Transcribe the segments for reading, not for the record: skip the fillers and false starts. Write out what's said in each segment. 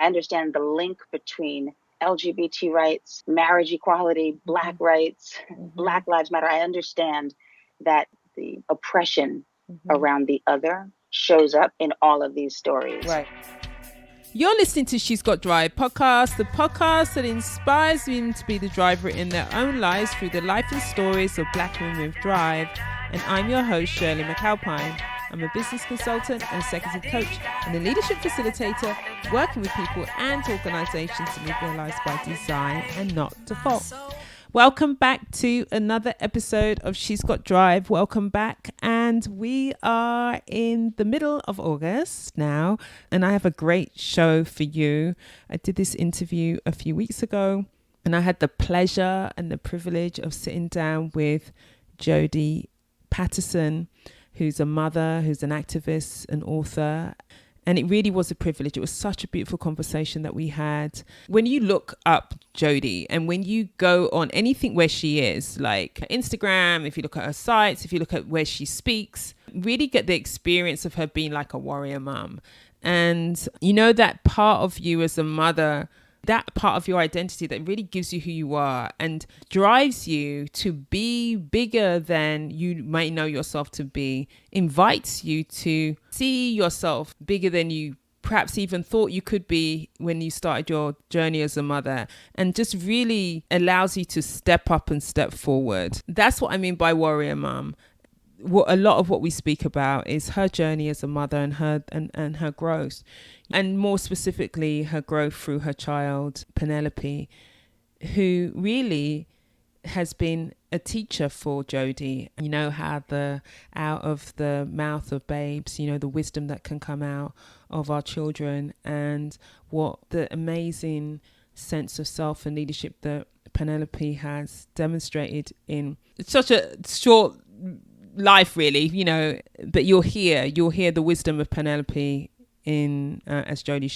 I understand the link between LGBT rights, marriage equality, Black rights, Black Lives Matter. I understand that the oppression around the other shows up in all of these stories. Right. You're listening to She's Got Drive podcast, the podcast that inspires women to be the driver in their own lives through the life and stories of Black women with drive. And I'm your host, Shirley McAlpine. I'm a business consultant and executive coach and a leadership facilitator, working with people and organizations to live their lives by design and not default. Welcome back to another episode of She's Got Drive. Welcome back. And we are in the middle of August now, and I have a great show for you. I did this interview a few weeks ago, and I had the pleasure and the privilege of sitting down with Jodie Patterson, who's a mother, who's an activist, an author. And it really was a privilege. It was such a beautiful conversation that we had. When you look up Jodie and when you go on anything where she is, like Instagram, if you look at her sites, if you look at where she speaks, really get the experience of her being like a warrior mum. And you know that part of you as a mother, that part of your identity that really gives you who you are and drives you to be bigger than you might know yourself to be, invites you to see yourself bigger than you perhaps even thought you could be when you started your journey as a mother, and just really allows you to step up and step forward. That's what I mean by warrior mum. A lot of what we speak about is her journey as a mother and her growth, and more specifically her growth through her child Penelope, who really has been a teacher for Jodie. You know how out of the mouth of babes, you know, the wisdom that can come out of our children, and what the amazing sense of self and leadership that Penelope has demonstrated in such a short life, really, you know. But you'll hear the wisdom of Penelope in as Jodie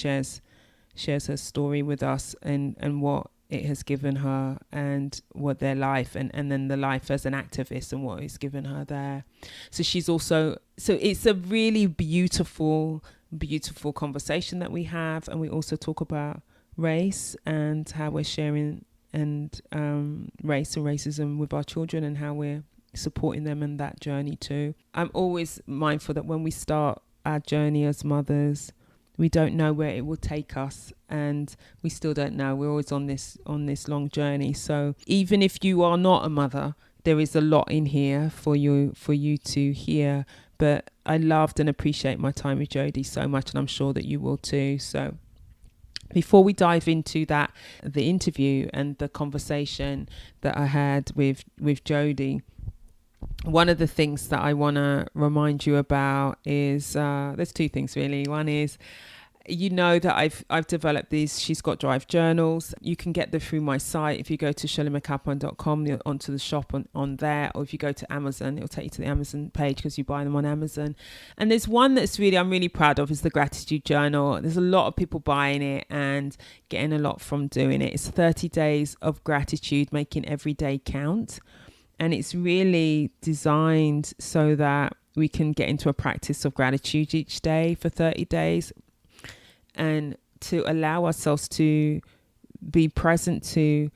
shares her story with us, and what it has given her, and what their life and then the life as an activist and what it's given her there. So it's a really beautiful conversation that we have, and we also talk about race and how we're sharing and race and racism with our children, and how we're supporting them in that journey too. I'm always mindful that when we start our journey as mothers, we don't know where it will take us, and we still don't know. We're always on this long journey. So even if you are not a mother, there is a lot in here for you to hear. But I loved and appreciate my time with Jodie so much, and I'm sure that you will too. So before we dive into the interview and the conversation that I had with Jodie, one of the things that I want to remind you about is there's two things really. One is, you know, that I've developed these She's Got Drive journals. You can get them through my site. If you go to shirleymcalpine.com, onto the shop on there, or if you go to Amazon, it'll take you to the Amazon page because you buy them on Amazon. And there's one that's I'm really proud of, is the gratitude journal. There's a lot of people buying it and getting a lot from doing it. It's 30 days of gratitude, making every day count. And it's really designed so that we can get into a practice of gratitude each day for 30 days, and to allow ourselves to be present to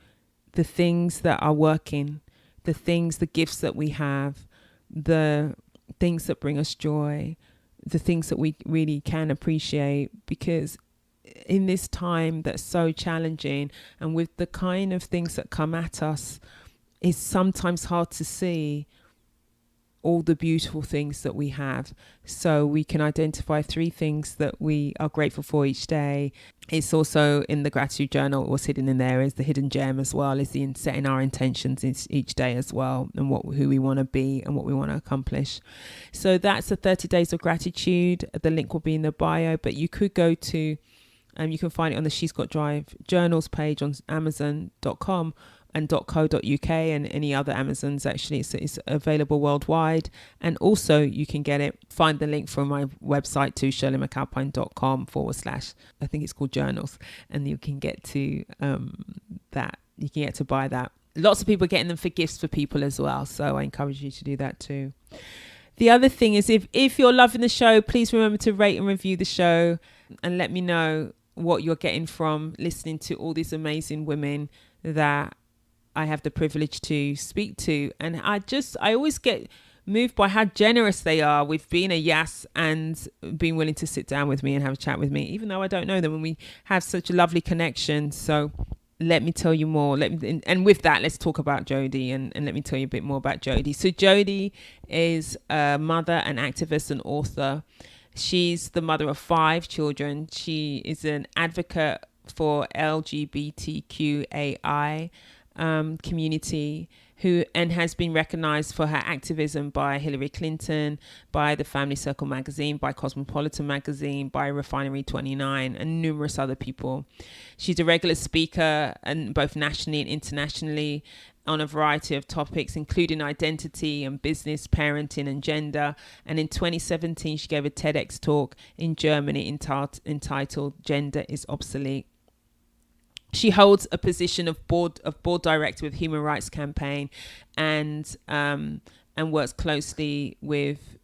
the things that are working, the gifts that we have, the things that bring us joy, the things that we really can appreciate. Because in this time that's so challenging, and with the kind of things that come at us, it's sometimes hard to see all the beautiful things that we have. So we can identify 3 things that we are grateful for each day. It's also in the gratitude journal, what's hidden in there is the hidden gem as well, is the setting our intentions each day as well, and who we want to be and what we want to accomplish. So that's the 30 days of gratitude. The link will be in the bio, but you could go to, you can find it on the She's Got Drive journals page on Amazon.com and .co.uk and any other Amazons. Actually, it's available worldwide. And also you can find the link from my website to shirleymcalpine.com/ I think it's called journals, and you can get to that. You can get to buy that. Lots of people are getting them for gifts for people as well, so I encourage you to do that too. The other thing is, if you're loving the show, please remember to rate and review the show and let me know what you're getting from listening to all these amazing women that I have the privilege to speak to. And I always get moved by how generous they are with being a yes and being willing to sit down with me and have a chat with me, even though I don't know them, and we have such a lovely connection. So let me tell you more. And with that, let's talk about Jodie, and let me tell you a bit more about Jodie. So Jodie is a mother, an activist, and author. She's the mother of 5 children. She is an advocate for LGBTQAI community, and has been recognized for her activism by Hillary Clinton, by the Family Circle magazine, by Cosmopolitan magazine, by Refinery 29, and numerous other people. She's a regular speaker, and both nationally and internationally, on a variety of topics, including identity and business, parenting and gender. And in 2017, she gave a TEDx talk in Germany entitled "Gender is Obsolete." She holds a position of board director with Human Rights Campaign, and works closely with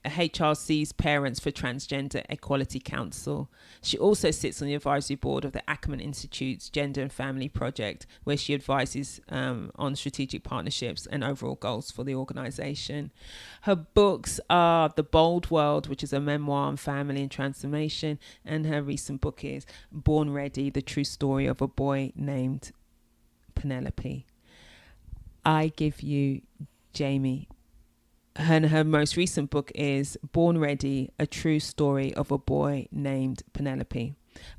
HRC's Parents for Transgender Equality Council. She also sits on the advisory board of the Ackerman Institute's Gender and Family Project, where she advises on strategic partnerships and overall goals for the organization. Her books are The Bold World, which is a memoir on family and transformation, and her recent book is Born Ready, The True Story of a Boy Named Penelope. I give you Jamie. Her most recent book is Born Ready, A True Story of a Boy Named Penelope.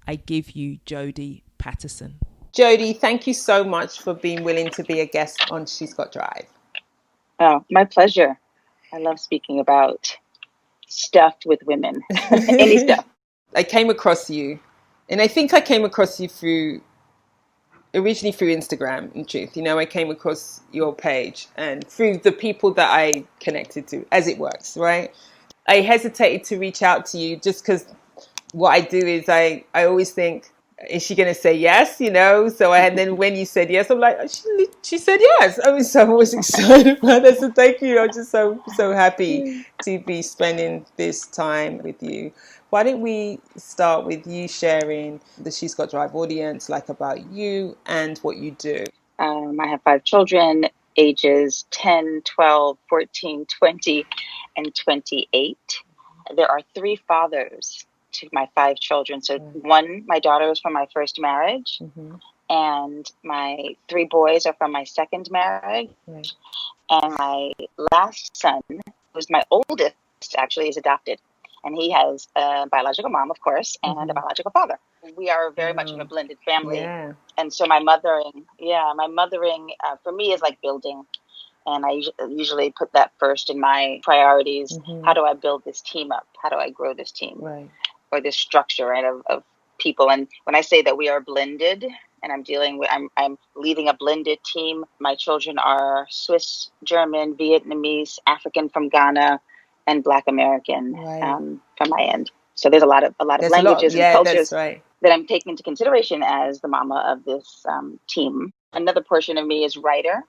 I give you Jodie Patterson. Jodie, thank you so much for being willing to be a guest on She's Got Drive. Oh, my pleasure. I love speaking about stuff with women. Any stuff. I came across you, and I think I came across you originally through Instagram, in truth. I came across your page and through the people that I connected to, as it works, right? I hesitated to reach out to you just because what I do is I always think, is she going to say yes? And then when you said yes, I'm like, she said yes. I was excited about that. So thank you. I'm just so happy to be spending this time with you. Why don't we start with you sharing the She's Got Drive audience, about you and what you do? I have 5 children, ages 10, 12, 14, 20, and 28. There are 3 fathers to my 5 children. So one, my daughter is from my first marriage, and my 3 boys are from my second marriage. Right. And my last son, who's my oldest, actually is adopted. And he has a biological mom, of course, and a biological father. We are very much of a blended family. Yeah. And so my mothering for me is like building. And I usually put that first in my priorities. How do I build this team up? How do I grow this team? Right. Or this structure, right, of people. And when I say that we are blended, and I'm leading a blended team. My children are Swiss, German, Vietnamese, African from Ghana, and Black American from my end. So there's a lot of languages and cultures that I'm taking into consideration as the mama of this team. Another portion of me is writer.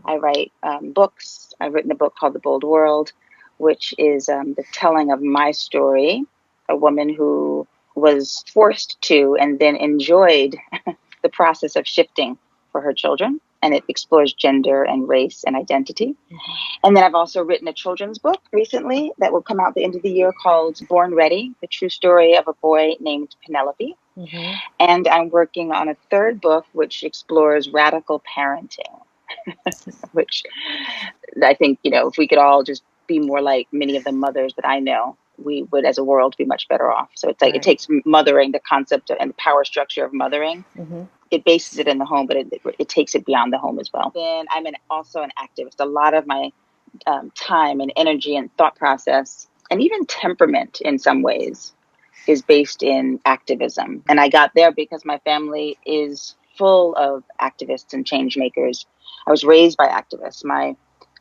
I write books. I've written a book called The Bold World, which is the telling of my story, a woman who was forced to and then enjoyed the process of shifting for her children. And it explores gender and race and identity. And then I've also written a children's book recently that will come out the end of the year called Born Ready, The True Story of a Boy Named Penelope. And I'm working on a 3rd book, which explores radical parenting, which I think, if we could all just be more like many of the mothers that I know, we would, as a world, be much better off. So it's like it takes mothering, the concept and the power structure of mothering. It bases it in the home, but it takes it beyond the home as well. Then I'm also an activist. A lot of my time and energy and thought process, and even temperament in some ways, is based in activism. And I got there because my family is full of activists and change makers. I was raised by activists. My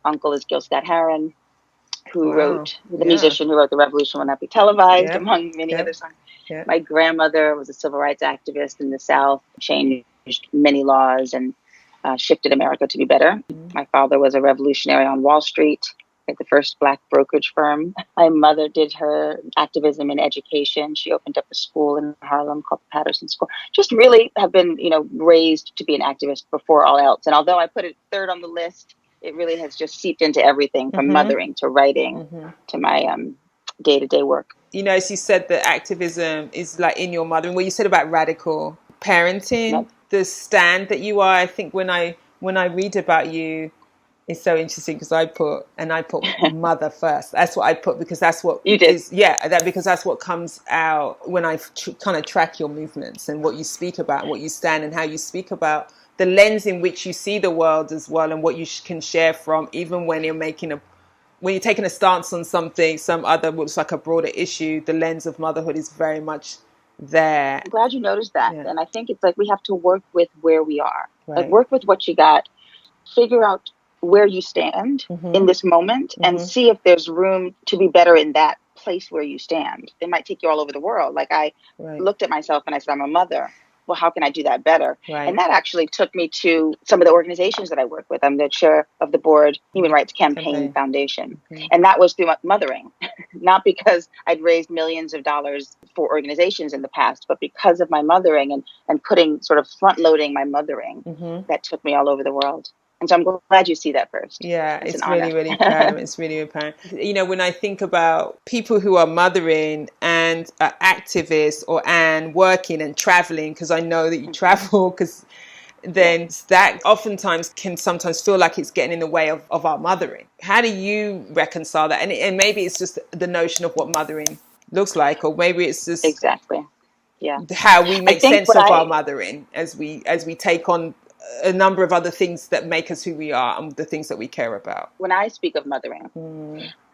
uncle is Gil Scott-Heron, who wrote, the musician who wrote The Revolution Will Not Be Televised, among many other songs. My grandmother was a civil rights activist in the South, changed many laws and shifted America to be better. My father was a revolutionary on Wall Street. at the first Black brokerage firm. My mother did her activism in education. She opened up a school in Harlem called the Patterson School. Just really have been, raised to be an activist before all else. And although I put it third on the list, it really has just seeped into everything from mothering to writing to my day-to-day work. As you said, that activism is like in your mothering. What you said about radical parenting, the stand that you are. I think when I read about you, it's so interesting because I put mother first. That's what I put because that's what you did. Because that's what comes out when I kind of track your movements and what you speak about, what you stand, and how you speak about the lens in which you see the world as well, and what you can share from, even when you're taking a stance on something, some other looks like a broader issue. The lens of motherhood is very much there. I'm glad you noticed that, and I think it's like we have to work with where we are, Right. work with what you got, figure out where you stand in this moment and see if there's room to be better in that place where you stand. It might take you all over the world. Like I looked at myself and I said, I'm a mother. Well, how can I do that better? Right. And that actually took me to some of the organizations that I work with. I'm the chair of the board, Human Rights Campaign Foundation. And that was through mothering, not because I'd raised millions of dollars for organizations in the past, but because of my mothering and putting sort of front loading my mothering that took me all over the world. And so I'm glad you see that first. Yeah, it's really, really apparent. It's really apparent. When I think about people who are mothering and are activists and working and traveling, because I know that you travel, because then that oftentimes can sometimes feel like it's getting in the way of our mothering. How do you reconcile that? And maybe it's just the notion of what mothering looks like, or maybe it's just exactly, how we make sense of our mothering as we take on a number of other things that make us who we are and the things that we care about. When I speak of mothering,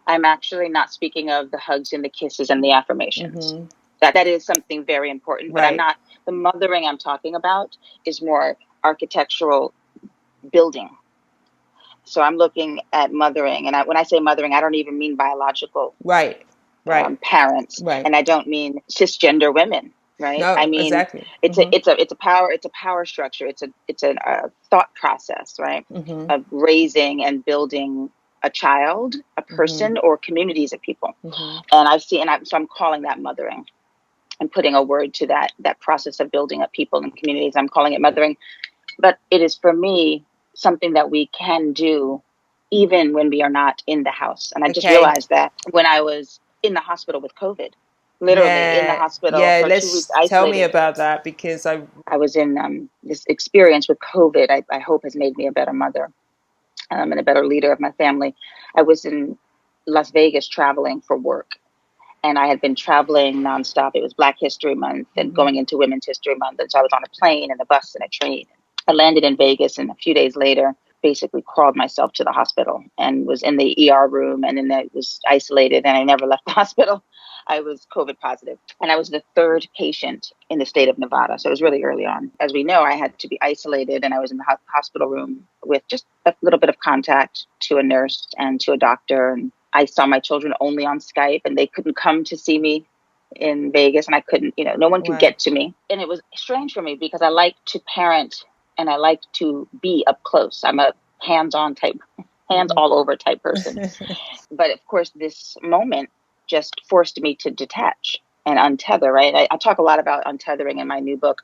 I'm actually not speaking of the hugs and the kisses and the affirmations. That is something very important, but I'm not. The mothering I'm talking about is more architectural building. So I'm looking at mothering, and when I say mothering, I don't even mean biological parents, and I don't mean cisgender women. Right. No, I mean, exactly. It's a power structure. It's a thought process, right? Of raising and building a child, a person, or communities of people. And so I'm calling that mothering and putting a word to that process of building up people and communities. I'm calling it mothering, but it is for me something that we can do even when we are not in the house. And I just realized that when I was in the hospital with COVID. Literally in the hospital for 2 weeks isolated. Tell me about that, because I was in this experience with COVID. I hope has made me a better mother and a better leader of my family. I was in Las Vegas traveling for work, and I had been traveling nonstop. It was Black History Month and going into Women's History Month. And so I was on a plane and a bus and a train. I landed in Vegas, and a few days later, basically crawled myself to the hospital and was in the ER room, and then I was isolated, and I never left the hospital. I was COVID positive, and I was the third patient in the state of Nevada. So it was really early on. As we know, I had to be isolated, and I was in the hospital room with just a little bit of contact to a nurse and to a doctor. And I saw my children only on Skype, and they couldn't come to see me in Vegas, and I couldn't, no one could get to me. And it was strange for me because I like to parent and I like to be up close. I'm a hands-on type, hands all over type person. But of course, this moment just forced me to detach and untether, right? I talk a lot about untethering in my new book.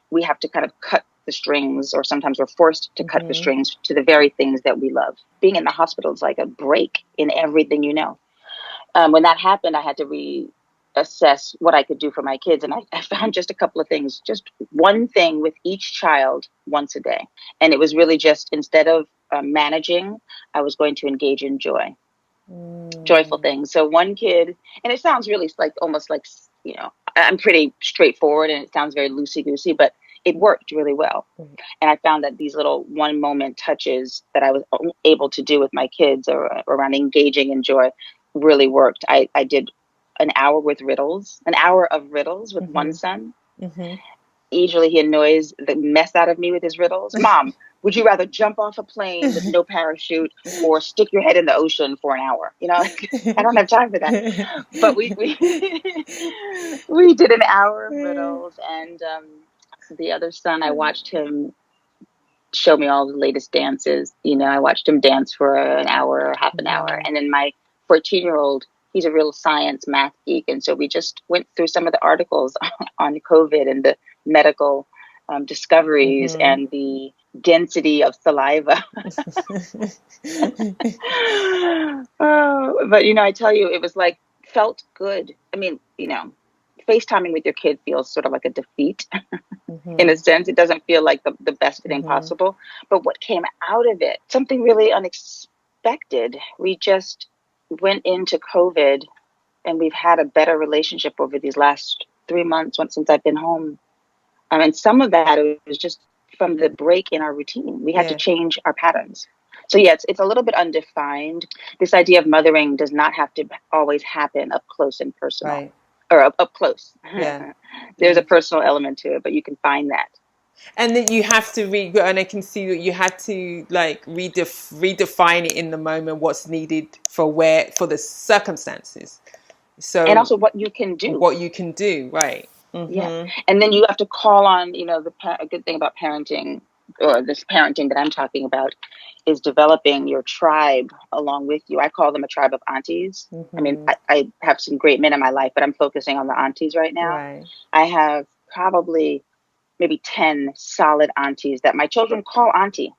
We have to kind of cut the strings, or sometimes we're forced to cut the strings to the very things that we love. Being in the hospital is like a break in everything, When that happened, I had to reassess what I could do for my kids. And I found just a couple of things, just one thing with each child once a day. And it was really just, instead of managing, I was going to engage in joy. Joyful things. So one kid, and it sounds really almost like, I'm pretty straightforward and it sounds very loosey-goosey, but it worked really well. And I found that these little one moment touches that I was able to do with my kids around engaging in joy really worked. I did an hour of riddles with one son. Usually he annoys the mess out of me with his riddles. Mom, would you rather jump off a plane with no parachute or stick your head in the ocean for an hour? I don't have time for that. But we did an hour of riddles, and the other son, I watched him show me all the latest dances. You know, I watched him dance for an hour or half an hour. And then my 14-year-old, he's a real science math geek. And so we just went through some of the articles on COVID and the medical discoveries and the density of saliva. But, you know, I tell you, it was like, felt good. I mean, you know, FaceTiming with your kid feels sort of like a defeat in a sense. It doesn't feel like the best thing possible. But what came out of it, something really unexpected. We just went into COVID and we've had a better relationship over these last 3 months since I've been home. And some of that was just from the break in our routine. We had to change our patterns. So yeah, it's a little bit undefined. This idea of mothering does not have to always happen up close and personal. Right. Or up close. Yeah. There's a personal element to it, but you can find that. And then you have to and I can see that you had to like redefine it in the moment, what's needed for the circumstances. So, and also what you can do. Right. Yeah. And then you have to call on, you know, a good thing about parenting, or this parenting that I'm talking about, is developing your tribe along with you. I call them a tribe of aunties. I mean, I have some great men in my life, but I'm focusing on the aunties right now. Right. I have probably maybe 10 solid aunties that my children call auntie.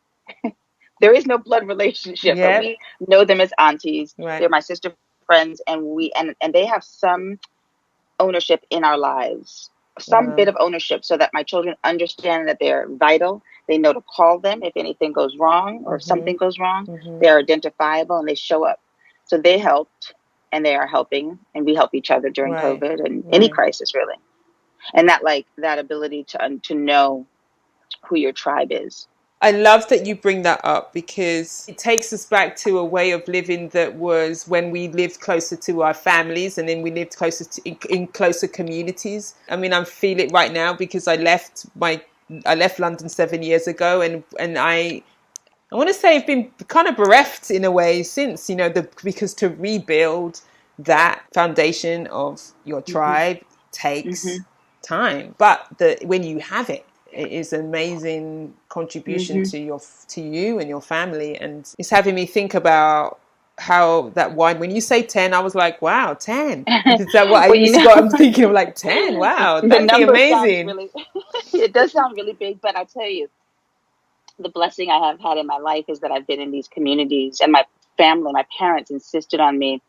There is no blood relationship, but we know them as aunties. Right. They're my sister friends, and they have some ownership in our lives, some bit of ownership, so that my children understand that they're vital. They know to call them if anything goes wrong or something goes wrong. They're identifiable and they show up. So they helped, and they are helping, and we help each other during COVID and any crisis, really. And that ability to know who your tribe is. I love that you bring that up, because it takes us back to a way of living that was when we lived closer to our families, and then we lived closer in closer communities. I mean, I feel it right now because I left London 7 years ago, and I want to say I've been kind of bereft in a way since, you know, because to rebuild that foundation of your tribe takes time. But when you have it, it is an amazing contribution to you and your family. And it's having me think about how that wine, when you say 10, I was like, wow, 10. Is that what I'm thinking of, like 10? Wow, that'd be amazing. It does sound really big, but I tell you, the blessing I have had in my life is that I've been in these communities, and my family, my parents insisted on me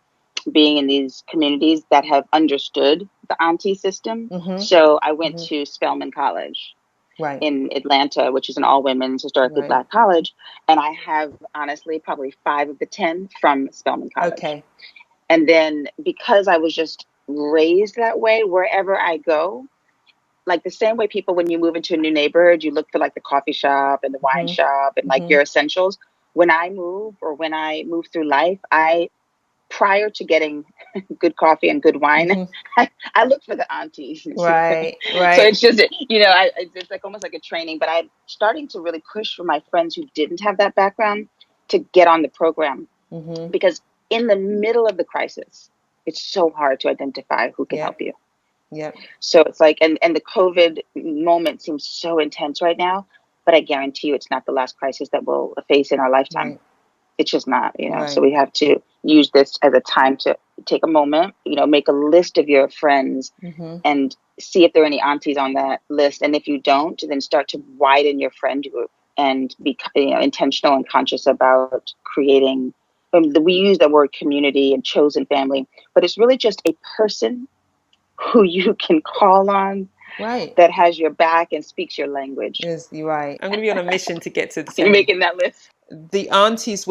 being in these communities that have understood the auntie system. So I went to Spelman College. Right. In Atlanta, which is an all-women's historically Black college. And I have, honestly, probably 5 of the 10 from Spelman College. Okay. And then because I was just raised that way, wherever I go, like the same way people, when you move into a new neighborhood, you look for like the coffee shop and the wine shop and like your essentials. When I move through life, prior to getting good coffee and good wine, I look for the aunties. Right. So it's just, you know, it's like almost like a training, but I'm starting to really push for my friends who didn't have that background to get on the program, because in the middle of the crisis, it's so hard to identify who can help you. Yeah. So it's like, and the COVID moment seems so intense right now, but I guarantee you it's not the last crisis that we'll face in our lifetime. Right. It's just not, you know, so we have to use this as a time to take a moment, you know, make a list of your friends and see if there are any aunties on that list. And if you don't, then start to widen your friend group and be, you know, intentional and conscious about creating. We use the word community and chosen family, but it's really just a person who you can call on. Right. That has your back and speaks your language. Yes, you're right. I'm going to be on a mission to get to the You're making that list. The aunties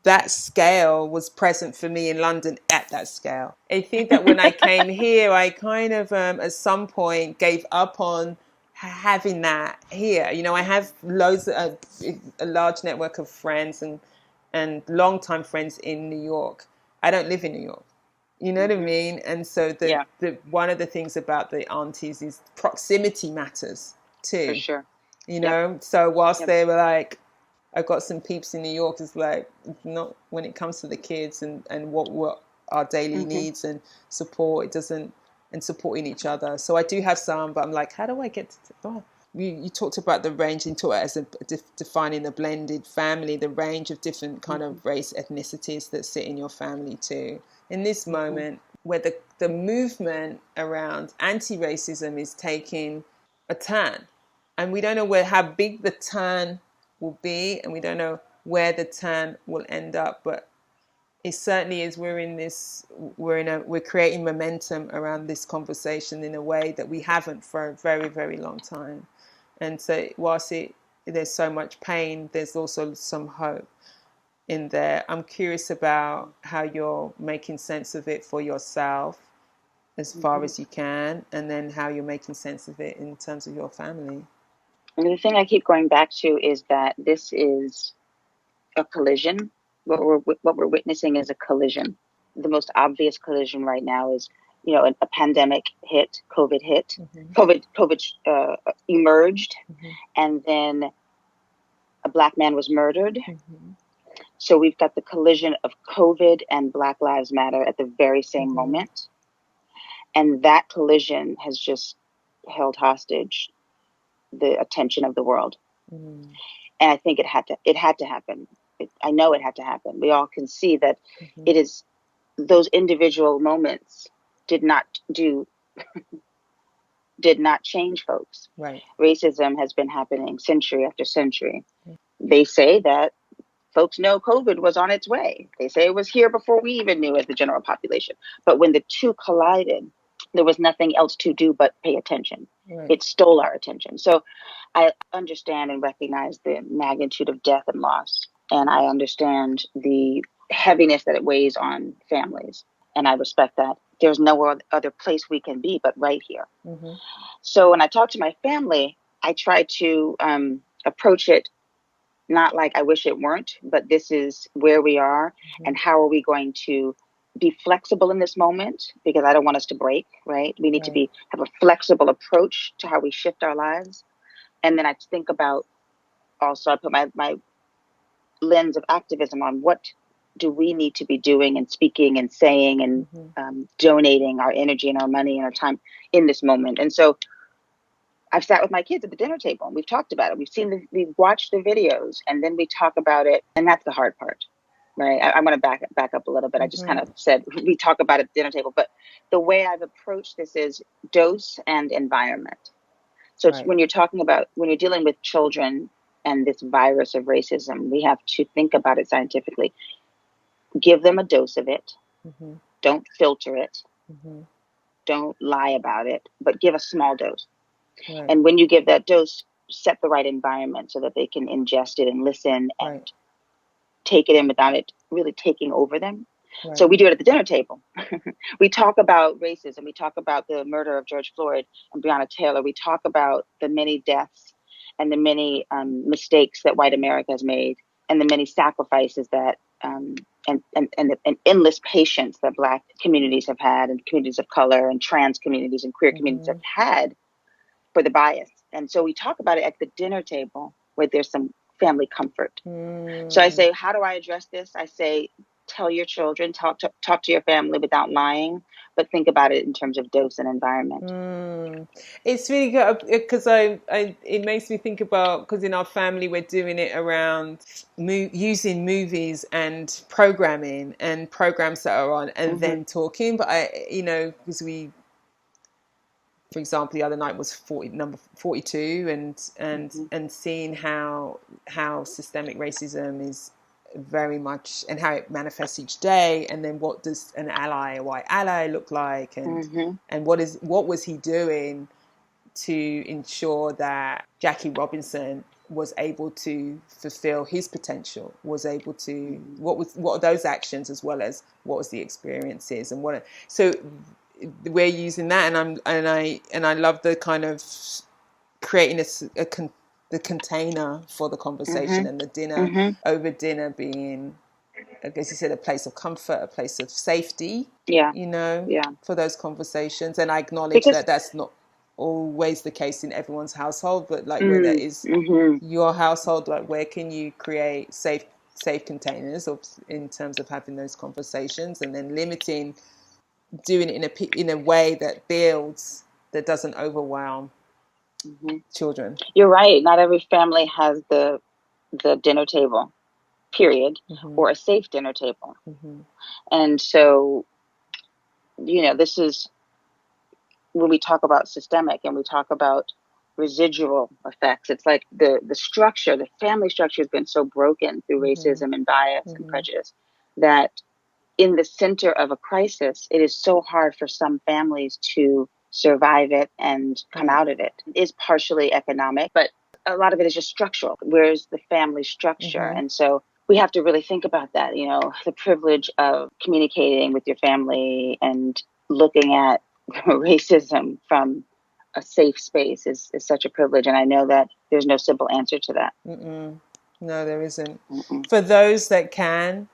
that scale was present for me in London at that scale. I think that when I came here, I kind of at some point gave up on having that here. You know, I have a large network of friends and longtime friends in New York. I don't live in New York. You know what I mean? And so one of the things about the aunties is proximity matters too. For sure. You know, so whilst they were like, I've got some peeps in New York, it's like, not when it comes to the kids and what our daily needs and support, and supporting each other. So I do have some, but I'm like, how do I get to you talked about the range, and talked as defining the blended family, the range of different kind of race ethnicities that sit in your family too. In this moment, where the movement around anti-racism is taking a turn, and we don't know how big the turn will be, and we don't know where the turn will end up, but it certainly is. We're creating momentum around this conversation in a way that we haven't for a very, very long time. And so whilst there's so much pain, there's also some hope in there. I'm curious about how you're making sense of it for yourself as far as you can, and then how you're making sense of it in terms of your family. And the thing I keep going back to is that this is a collision. What we're witnessing is a collision. The most obvious collision right now is, a pandemic hit, COVID hit, COVID emerged, and then a Black man was murdered. So we've got the collision of COVID and Black Lives Matter at the very same moment. And that collision has just held hostage the attention of the world. And I think it had to happen. I know it had to happen. We all can see that it is, those individual moments did not change folks. Right. Racism has been happening century after century. They say that folks know COVID was on its way. They say it was here before we even knew, as the general population. But when the two collided, there was nothing else to do but pay attention. Right. It stole our attention. So I understand and recognize the magnitude of death and loss. And I understand the heaviness that it weighs on families. And I respect that. There's no other place we can be but right here. So when I talk to my family, I try to approach it not like I wish it weren't, but this is where we are, and how are we going to be flexible in this moment, because I don't want us to break, right? We need to have a flexible approach to how we shift our lives. And then I think about, also I put my lens of activism on what do we need to be doing and speaking and saying and donating our energy and our money and our time in this moment. And so I've sat with my kids at the dinner table and we've talked about it. We've watched the videos, and then we talk about it. And that's the hard part, right? I'm going to back up a little bit. I just kind of said, we talk about it at the dinner table, but the way I've approached this is dose and environment. So when you're dealing with children and this virus of racism, we have to think about it scientifically. Give them a dose of it. Don't filter it. Don't lie about it, but give a small dose. And when you give that dose, set the right environment so that they can ingest it and listen and take it in without it really taking over them. So we do it at the dinner table. We talk about racism. We talk about the murder of George Floyd and Breonna Taylor. We talk about the many deaths and the many mistakes that white America has made, and the many sacrifices that and endless patience that Black communities have had, and communities of color and trans communities and queer communities have had for the bias. And so we talk about it at the dinner table where there's some family comfort. So I say, how do I address this? I say, tell your children, talk to your family without lying, but think about it in terms of dose and environment. It's really good because it makes me think about, because in our family we're doing it around using movies and programming and programs that are on, and then talking. But because for example, the other night was number 42, and seeing how systemic racism is very much, and how it manifests each day, and then what does a white ally look like, and what was he doing to ensure that Jackie Robinson was able to fulfill his potential, was able to what are those actions, as well as what was the experiences, and so we're using that, and I love the kind of creating the container for the conversation, and the dinner over dinner being, I guess you said, a place of comfort, a place of safety, for those conversations. And I acknowledge that that's not always the case in everyone's household, but like where that is your household, like where can you create safe containers in terms of having those conversations, and then doing it in a way that builds, that doesn't overwhelm, children. You're right. Not every family has the dinner table, period, or a safe dinner table. And so, this is when we talk about systemic and we talk about residual effects. It's like the structure, the family structure has been so broken through racism and bias and prejudice that in the center of a crisis, it is so hard for some families to survive it and come out of it. It is partially economic, but a lot of it is just structural. Where's the family structure? And so we have to really think about that, the privilege of communicating with your family and looking at racism from a safe space is such a privilege. And I know that there's no simple answer to that. No, there isn't. For those that can,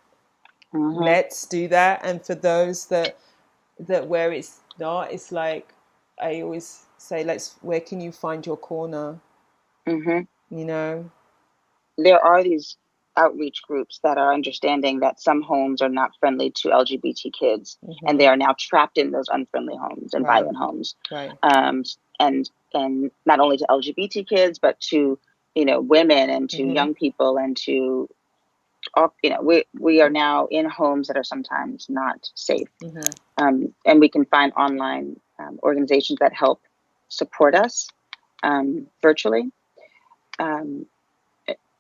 let's do that. And for those that where it's not, it's like I always say, where can you find your corner? There are these outreach groups that are understanding that some homes are not friendly to LGBT kids, and they are now trapped in those unfriendly homes and violent homes. And not only to LGBT kids, but to women and to young people and to we are now in homes that are sometimes not safe. And we can find online organizations that help support us virtually.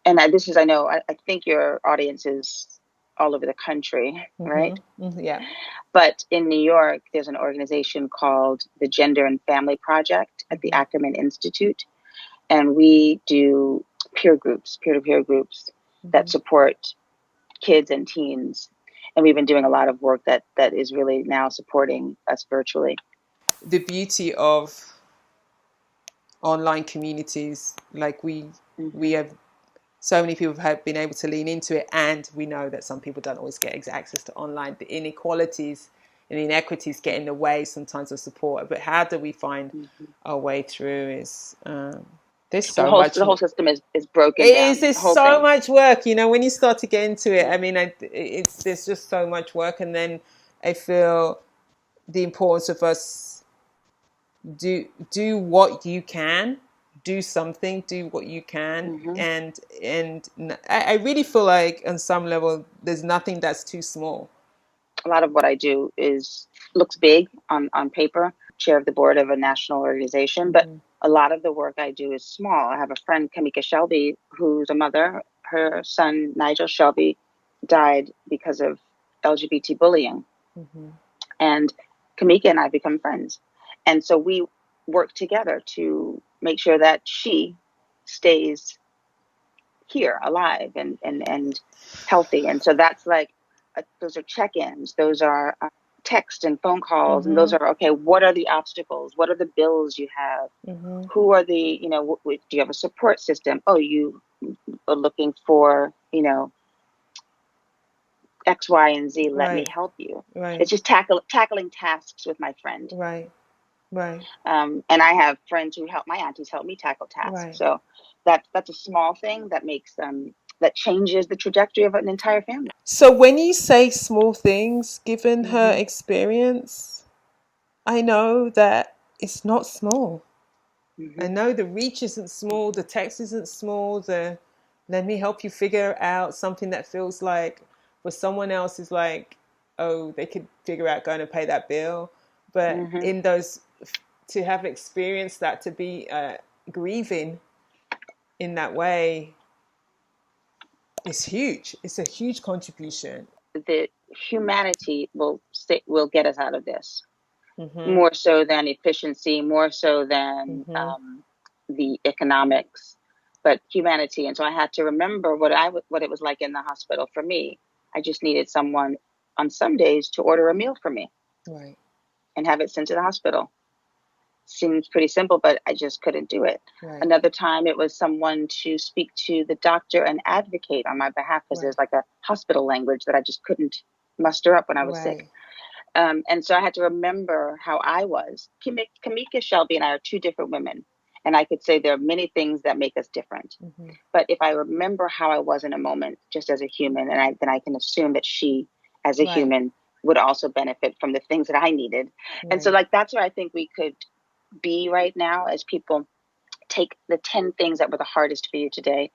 And this is, I think your audience is all over the country, right? Yeah. But in New York, there's an organization called the Gender and Family Project at the Ackerman Institute. And we do peer-to-peer groups that support kids and teens. And we've been doing a lot of work that is really now supporting us virtually. The beauty of online communities, like we have, so many people have been able to lean into it, and we know that some people don't always get access to online. The inequalities and inequities get in the way sometimes of support. But how do we find our way through? Is there's so much. The whole system is broken. There's so much work. When you start to get into it. I mean, there's just so much work, and then I feel the importance of us do what you can. Do something, do what you can. And I really feel like on some level, there's nothing that's too small. A lot of what I do looks big on paper, chair of the board of a national organization, but a lot of the work I do is small. I have a friend, Kamika Shelby, who's a mother. Her son, Nigel Shelby, died because of LGBT bullying. And Kamika and I become friends. And so we work together to make sure that she stays here alive and healthy. And so that's like, those are check-ins, those are text and phone calls. And those are, okay, what are the obstacles? What are the bills you have? Who are the, do you have a support system? Oh, you are looking for, X, Y, and Z. Let me help you. It's just tackling tasks with my friend. And I have friends who my aunties help me tackle tasks. So that's a small thing that makes that changes the trajectory of an entire family. So when you say small things, given her experience, I know that it's not small. I know the reach isn't small, the text isn't small, let me help you figure out something that feels like for someone else is like, oh, they could figure out going to pay that bill. But in those, to have experienced that, to be grieving in that way is huge. It's a huge contribution. The humanity will get us out of this, more so than efficiency, more so than the economics, but humanity. And so I had to remember what it was like in the hospital. For me, I just needed someone on some days to order a meal for me, and have it sent to the hospital. Seems pretty simple, but I just couldn't do it. Another time it was someone to speak to the doctor and advocate on my behalf, because there's like a hospital language that I just couldn't muster up when I was sick. And so I had to remember how I was. Kamika Shelby and I are two different women. And I could say there are many things that make us different. But if I remember how I was in a moment, just as a human, and then I can assume that she, as a human, would also benefit from the things that I needed. And so that's where I think we could be right now as people take the 10 things that were the hardest for you today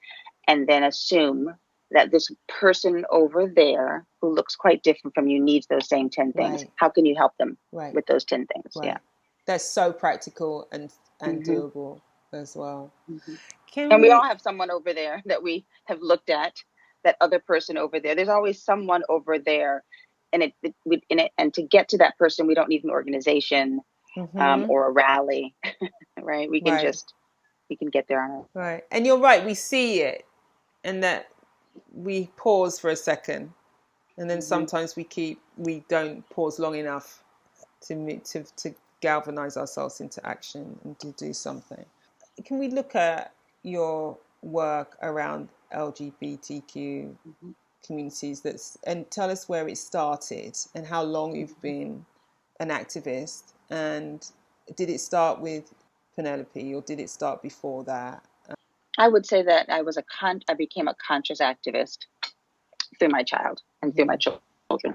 and then assume that this person over there who looks quite different from you needs those same 10 things. Right. How can you help them Right. with those 10 things? Right. Yeah. That's so practical and doable as well. And we all have someone over there that we have looked at, that other person over there. There's always someone over there. And and to get to that person, we don't need an organization or a rally, right? We can get there on it. Right. And you're right. We see it, and that we pause for a second, and then sometimes we don't pause long enough to galvanize ourselves into action and to do something. Can we look at your work around LGBTQ communities and tell us where it started and how long you've been an activist, and did it start with Penelope or did it start before that? I would say that I became a conscious activist through my child and through my children.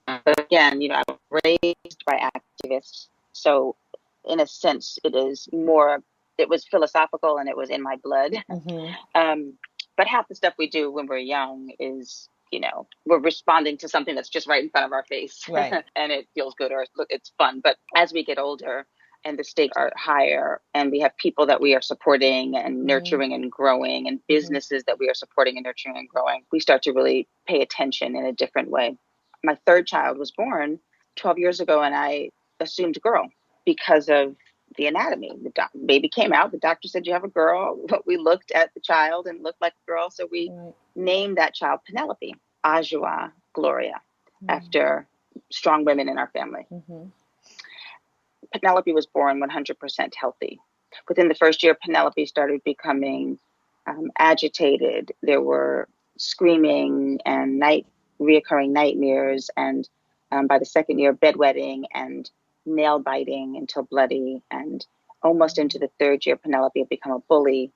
But again, I was raised by activists. So in a sense, it was philosophical and it was in my blood. But half the stuff we do when we're young is, we're responding to something that's just right in front of our face. Right. And it feels good or it's fun. But as we get older and the stakes are higher and we have people that we are supporting and nurturing and growing and businesses that we are supporting and nurturing and growing, we start to really pay attention in a different way. My third child was born 12 years ago and I assumed girl because of the anatomy. The baby came out. The doctor said, you have a girl. We looked at the child and looked like a girl. So we named that child Penelope, Ajua Gloria, after strong women in our family. Penelope was born 100% healthy. Within the first year, Penelope started becoming agitated. There were screaming and reoccurring nightmares. And by the second year, bedwetting and nail biting until bloody. And almost into the third year, Penelope had become a bully,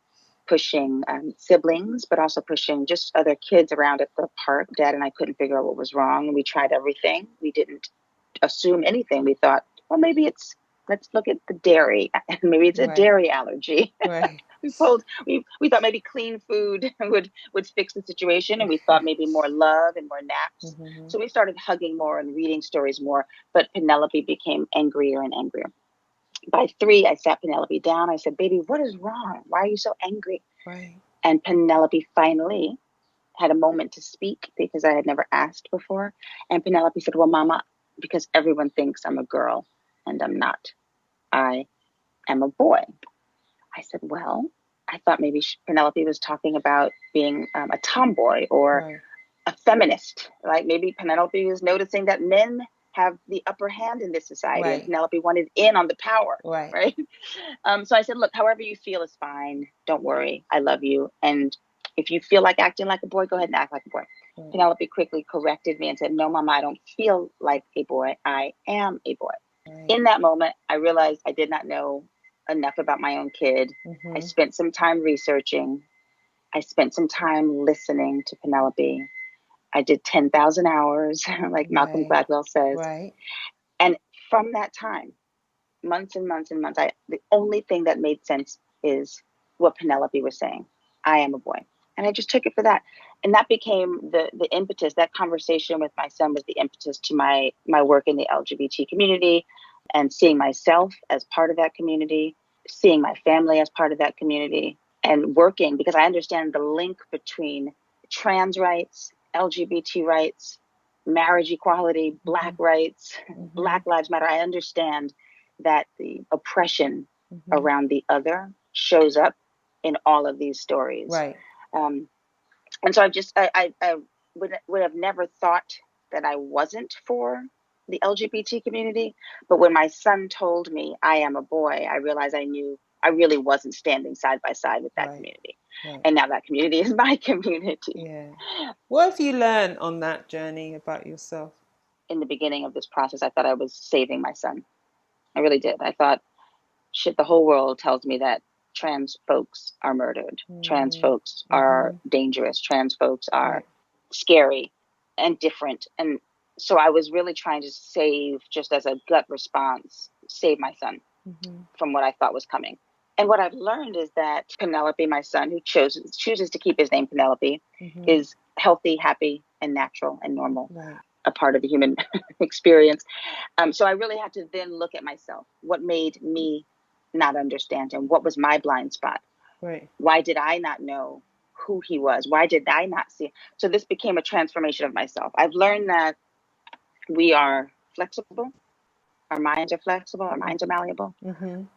pushing siblings, but also pushing just other kids around at the park. Dad and I couldn't figure out what was wrong. We tried everything. We didn't assume anything. We thought, well, maybe let's look at the dairy. Maybe it's a dairy allergy. Right. We thought maybe clean food would fix the situation. And we thought maybe more love and more naps. So we started hugging more and reading stories more. But Penelope became angrier and angrier. By 3, I sat Penelope down. I said, baby, what is wrong? Why are you so angry? Right. And Penelope finally had a moment to speak because I had never asked before. And Penelope said, well, Mama, because everyone thinks I'm a girl and I'm not. I am a boy. I said, well, I thought maybe Penelope was talking about being a tomboy or a feminist. Like maybe Penelope was noticing that men have the upper hand in this society. And Penelope wanted in on the power. Right. So I said, look, however you feel is fine. Don't worry. I love you. And if you feel like acting like a boy, go ahead and act like a boy. Penelope quickly corrected me and said, no, Mama, I don't feel like a boy. I am a boy. In that moment, I realized I did not know enough about my own kid. I spent some time researching. I spent some time listening to Penelope. I did 10,000 hours, like Malcolm Gladwell says. And from that time, months and months and months, the only thing that made sense is what Penelope was saying. I am a boy. And I just took it for that. And that became the impetus. That conversation with my son was the impetus to my work in the LGBT community and seeing myself as part of that community, seeing my family as part of that community, and working because I understand the link between trans rights, LGBT rights, marriage equality, Black rights, Black Lives Matter. I understand that the oppression around the other shows up in all of these stories. And so I would have never thought that I wasn't for the LGBT community. But when my son told me I am a boy, I realized I knew I really wasn't standing side by side with that community. And now that community is my community. What have you learned on that journey about yourself? In the beginning of this process, I thought I was saving my son. I really did. I thought, shit, the whole world tells me that trans folks are murdered. Trans folks are dangerous. Trans folks are scary and different. And so I was really trying to save, just as a gut response, save my son from what I thought was coming. And what I've learned is that Penelope, my son, who chooses to keep his name Penelope, is healthy, happy, and natural and normal, a part of the human experience. So I really had to then look at myself. What made me not understand him? What was my blind spot? Right. Why did I not know who he was? Why did I not see? So this became a transformation of myself. I've learned that we are flexible. Our minds are flexible. Our minds are malleable.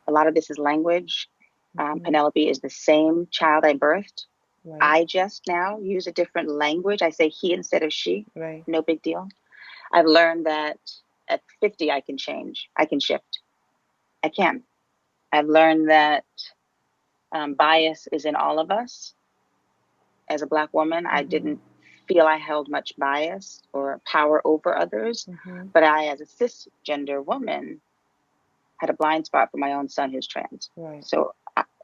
A lot of this is language. Penelope is the same child I birthed. Right. I just now use a different language. I say he instead of she. Right. No big deal. I've learned that at 50, I can change. I can shift. I can. I've learned that bias is in all of us. As a Black woman, I didn't feel I held much bias or power over others. But I, as a cisgender woman, had a blind spot for my own son who's trans. Right. So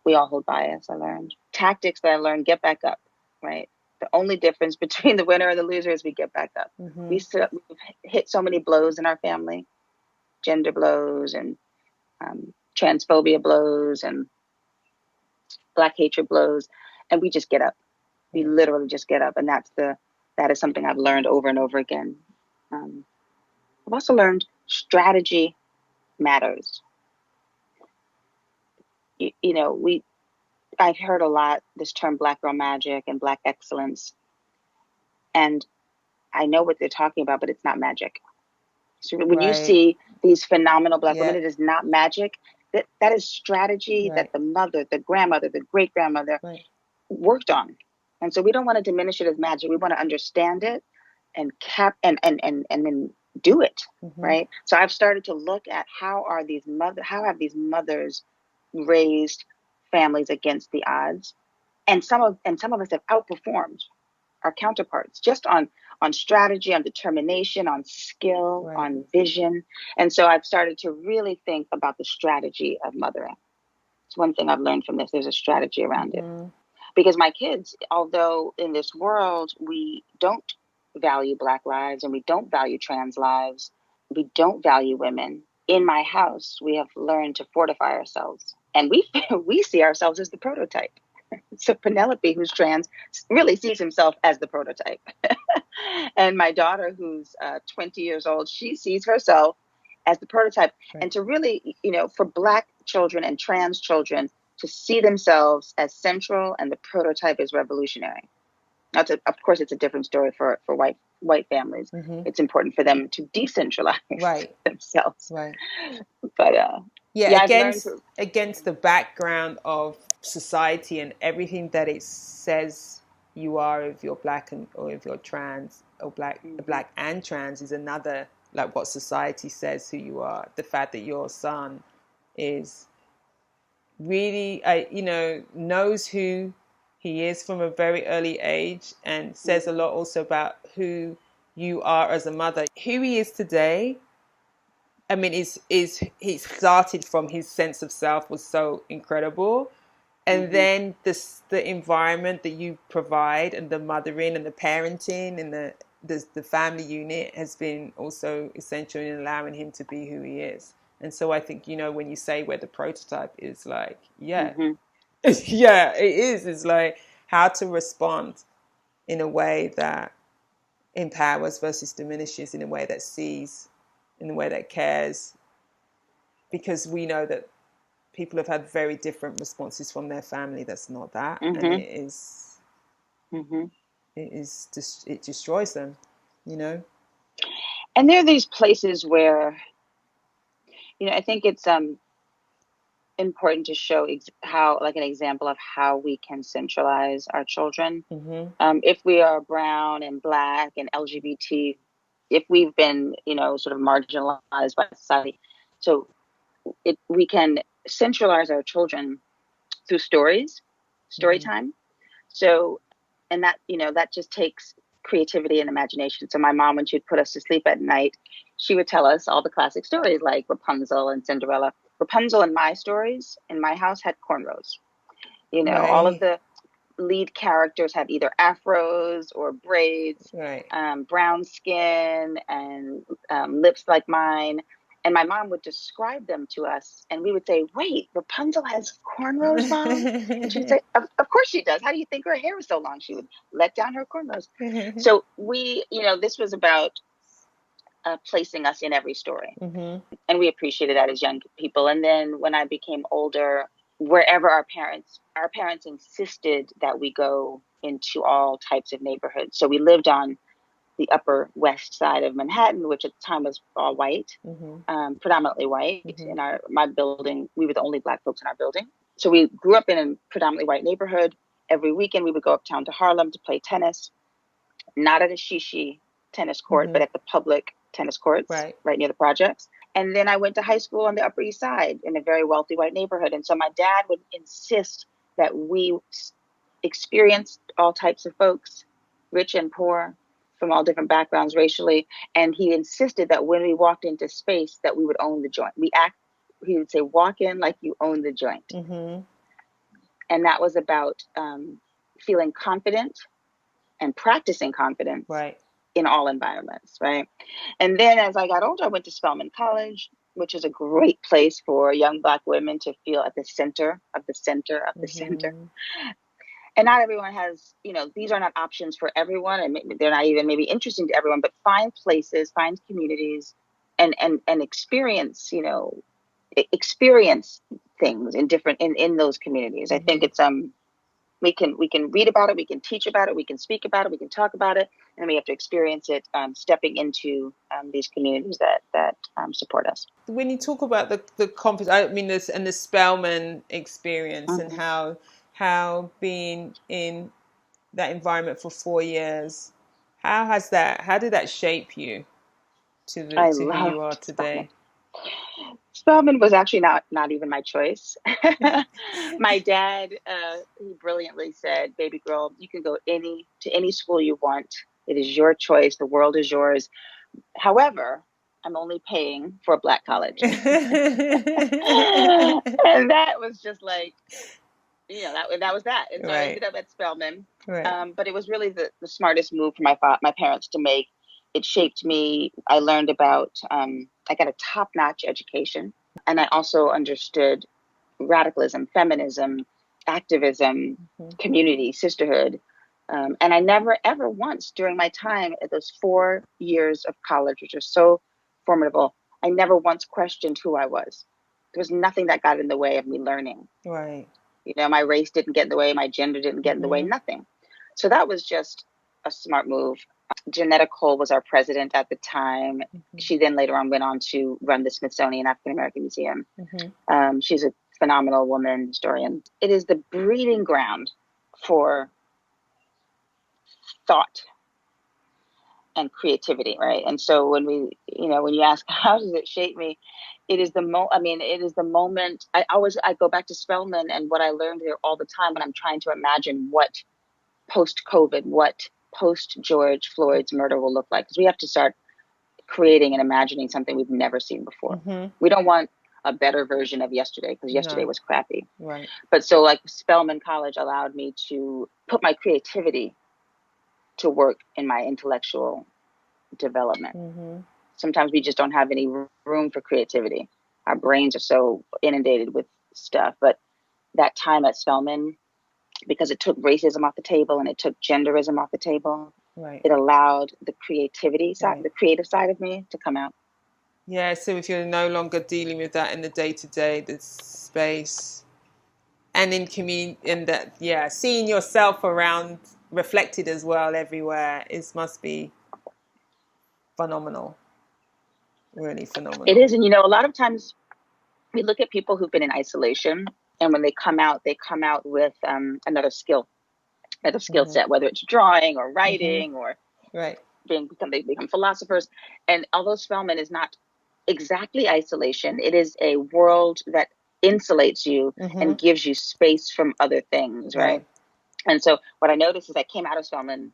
we all hold bias, I learned. Tactics that I learned, get back up, right? The only difference between the winner and the loser is we get back up. We've hit so many blows in our family, gender blows and transphobia blows and Black hatred blows, and we just get up. We literally just get up, and that is something I've learned over and over again. I've also learned strategy matters. You know, I've heard a lot this term Black girl magic and Black excellence, and I know what they're talking about, but it's not magic. So when you see these phenomenal Black women, it is not magic. That is strategy that the mother, the grandmother, the great grandmother worked on. And so we don't want to diminish it as magic. We want to understand it and then do it, right? So I've started to look at how have these mothers raised families against the odds, and some of us have outperformed our counterparts just on strategy, on determination, on skill, on vision. And so I've started to really think about the strategy of mothering. It's one thing I've learned from this. There's a strategy around it. Because my kids, although in this world we don't value Black lives and we don't value trans lives, we don't value women, in my house we have learned to fortify ourselves. And we see ourselves as the prototype. So Penelope, who's trans, really sees himself as the prototype. And my daughter, who's 20 years old, she sees herself as the prototype. And to really, for Black children and trans children to see themselves as central and the prototype is revolutionary. Now, of course, it's a different story for white families. It's important for them to decentralize themselves. Right. But against the background of society and everything that it says you are, if you're Black or if you're trans or Black and trans is another, like what society says who you are. The fact that your son is really, knows who he is from a very early age, and says a lot also about who you are as a mother. Who he is today, I mean, he started from his sense of self was so incredible. And then the environment that you provide and the mothering and the parenting and the family unit has been also essential in allowing him to be who he is. And so I think, when you say we're the prototype, it's like, yeah, it is. It's like how to respond in a way that empowers versus diminishes, in a way that sees, in a way that cares. Because we know that people have had very different responses from their family. That's not that. And it destroys them, And there are these places where, I think it's important to show how, like an example of how we can centralize our children. If we are brown and Black and LGBT, if we've been, sort of marginalized by society, so we can centralize our children through story time. So, and that, that just takes creativity and imagination. So my mom, when she'd put us to sleep at night, she would tell us all the classic stories like Rapunzel and Cinderella. Rapunzel in my stories in my house had cornrows. All of the lead characters had either afros or braids, brown skin and lips like mine. And my mom would describe them to us, and we would say, wait, Rapunzel has cornrows, Mom? And she'd say, of course she does. How do you think her hair is so long? She would let down her cornrows. So we, this was about placing us in every story. And we appreciated that as young people. And then when I became older, wherever our parents insisted that we go into all types of neighborhoods. So we lived on the Upper West Side of Manhattan, which at the time was all white, predominantly white. In my building, we were the only Black folks in our building. So we grew up in a predominantly white neighborhood. Every weekend, we would go uptown to Harlem to play tennis, not at a shishi tennis court, but at the public tennis courts right near the projects. And then I went to high school on the Upper East Side in a very wealthy white neighborhood. And so my dad would insist that we experienced all types of folks, rich and poor, from all different backgrounds racially. And he insisted that when we walked into space, that we would own the joint. He would say, walk in like you own the joint. And that was about feeling confident and practicing confidence in all environments, right? And then as I got older, I went to Spelman College, which is a great place for young Black women to feel at the center of the center of the center. And not everyone has, these are not options for everyone, and they're not even maybe interesting to everyone, but find places, find communities, and experience, experience things in those communities. I think it's we can read about it, we can teach about it, we can speak about it, we can talk about it, and we have to experience it, stepping into these communities that support us. When you talk about the confidence, I mean, the Spelman experience and how being in that environment for 4 years, how did that shape you to who you are today? Spelman was actually not even my choice. My dad, he brilliantly said, baby girl, you can go to any school you want. It is your choice. The world is yours. However, I'm only paying for a Black college. And that was just like, that was that. And so I ended up at Spelman. But it was really the smartest move for my parents to make. It shaped me. I learned about, I got a top-notch education. And I also understood radicalism, feminism, activism, community, sisterhood. And I never, ever once during my time at those 4 years of college, which was so formidable, I never once questioned who I was. There was nothing that got in the way of me learning. Right. My race didn't get in the way. My gender didn't get in the way. Nothing. So that was just a smart move. Janetta Cole was our president at the time. She then later on went on to run the Smithsonian African American Museum. She's a phenomenal woman, historian. It is the breeding ground for thought and creativity, right? And so when when you ask how does it shape me, it is the moment. I go back to Spelman and what I learned there all the time when I'm trying to imagine what post-COVID, what post-George Floyd's murder will look like, because we have to start creating and imagining something we've never seen before. We don't want a better version of yesterday, because yesterday was crappy. Right. But so like Spelman College allowed me to put my creativity to work in my intellectual development. Sometimes we just don't have any room for creativity. Our brains are so inundated with stuff. But that time at Spelman, because it took racism off the table and it took genderism off the table, it allowed the creativity side, the creative side of me to come out. Yeah, so if you're no longer dealing with that in the day-to-day, the space, and in seeing yourself around, reflected as well everywhere, must be phenomenal. Really phenomenal. It is, and a lot of times we look at people who've been in isolation, and when they come out with another skill set, whether it's drawing or writing or they become philosophers. And although Spelman is not exactly isolation, it is a world that insulates you and gives you space from other things, right? And so what I noticed is I came out of Spelman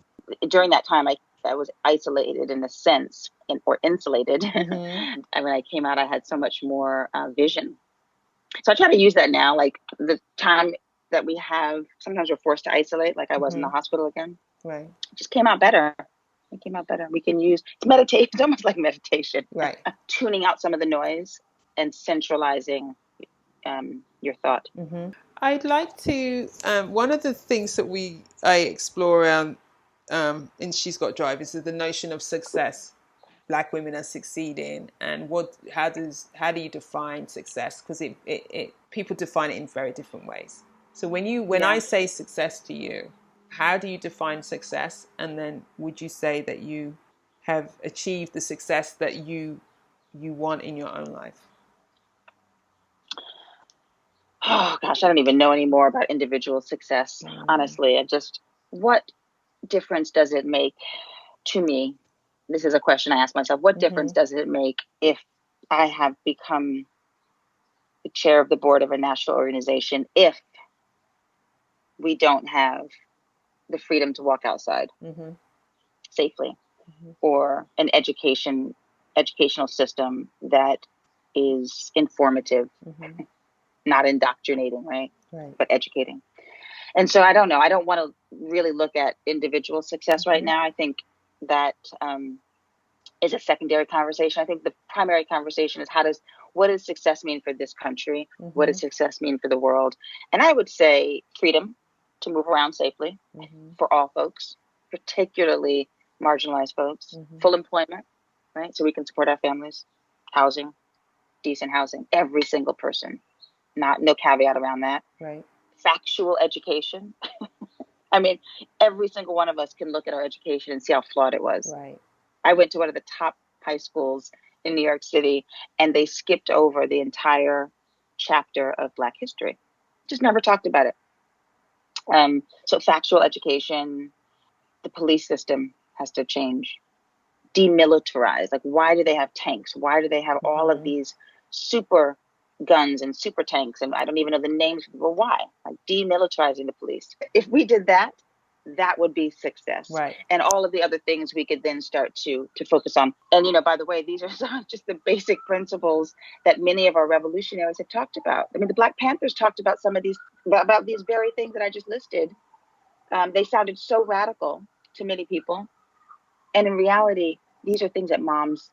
during that time. I was isolated in a sense, or insulated. And when I came out, I had so much more vision. So I try to use that now, like the time that we have, sometimes we're forced to isolate, like I was in the hospital again. Right. Just came out better. It came out better. We can use it's meditation. It's almost like meditation, Right. Tuning out some of the noise and centralizing your thought. Mm-hmm. I'd like to. One of the things that I explore around in She's Got Drive is the notion of success. Black women are succeeding, and how do you define success? Because it people define it in very different ways. So when I say success to you, how do you define success? And then would you say that you have achieved the success that you want in your own life? Oh gosh, I don't even know anymore about individual success. Honestly, what difference does it make to me? This is a question I ask myself. What difference does it make if I have become the chair of the board of a national organization if we don't have the freedom to walk outside safely, or an educational system that is informative, not indoctrinating, right? But educating. And so I don't know. I don't want to really look at individual success right now. I think that is a secondary conversation. I think the primary conversation is what does success mean for this country? What does success mean for the world? And I would say freedom to move around safely for all folks, particularly marginalized folks, full employment, right? So we can support our families, housing, decent housing, every single person, no caveat around that. Right. Factual education. I mean, every single one of us can look at our education and see how flawed it was. Right. I went to one of the top high schools in New York City, and they skipped over the entire chapter of Black history. Just never talked about it. So factual education, the police system has to change. Demilitarized. Like, why do they have tanks? Why do they have all of these super guns and super tanks? And I don't even know the names, but why? Like, demilitarizing the police. If we did that, that would be success. Right. And all of the other things we could then start to focus on. And, by the way, these are just the basic principles that many of our revolutionaries have talked about. I mean, the Black Panthers talked about some of these, about these very things that I just listed. They sounded so radical to many people. And in reality, these are things that moms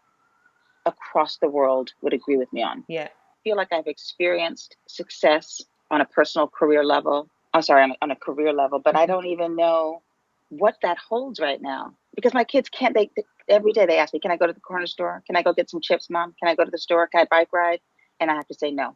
across the world would agree with me on. Yeah. I feel like I've experienced success on a personal career level. I'm sorry, on a career level, but I don't even know what that holds right now, because my kids can't, every day they ask me, can I go to the corner store? Can I go get some chips, Mom? Can I go to the store? Can I bike ride? And I have to say no.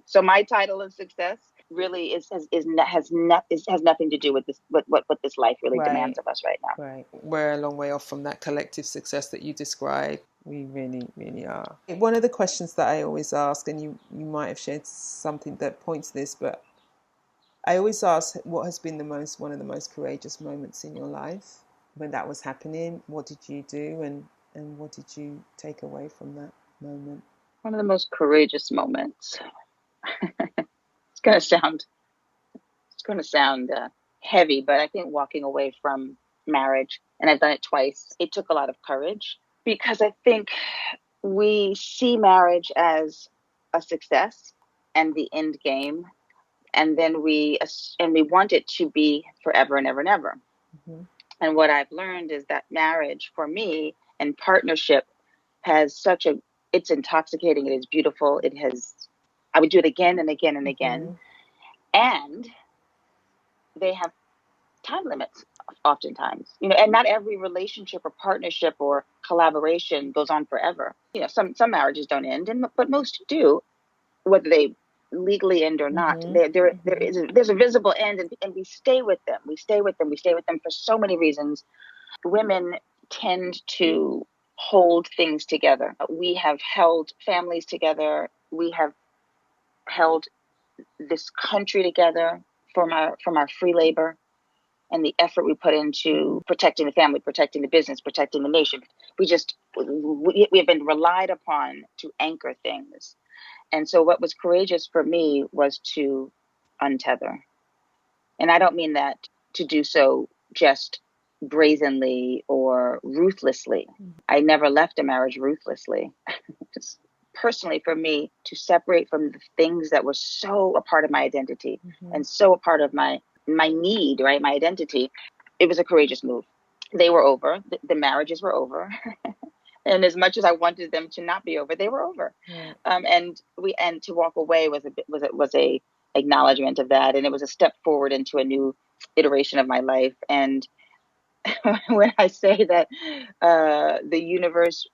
So my title of success really has nothing to do with this, what this life really demands of us right now. Right. We're a long way off from that collective success that you describe. We really, really are. One of the questions that I always ask, and you might have shared something that points to this, but I always ask, what has been one of the most courageous moments in your life? When that was happening, what did you do, and what did you take away from that moment? One of the most courageous moments. It's going to sound heavy, but I think walking away from marriage, and I've done it twice, it took a lot of courage, because I think we see marriage as a success and the end game, and then we want it to be forever and ever and ever. And what I've learned is that marriage, for me, and partnership has it's intoxicating, it is beautiful, I would do it again and again and again. And they have time limits oftentimes, and not every relationship or partnership or collaboration goes on forever. Some marriages don't end, but most do, whether they legally end or not. There's a visible end, and we stay with them. We stay with them for so many reasons. Women tend to hold things together. We have held families together. We have held this country together from our free labor and the effort we put into protecting the family, protecting the business, protecting the nation. We have been relied upon to anchor things. And so what was courageous for me was to untether. And I don't mean that to do so just brazenly or ruthlessly. I never left a marriage ruthlessly. Just personally, for me, to separate from the things that were so a part of my identity and so a part of my need, right? My identity. It was a courageous move. they were over. The marriages were over. And as much as I wanted them to not be over, they were over. Right. And to walk away was a acknowledgement of that, and it was a step forward into a new iteration of my life. And when I say that the universe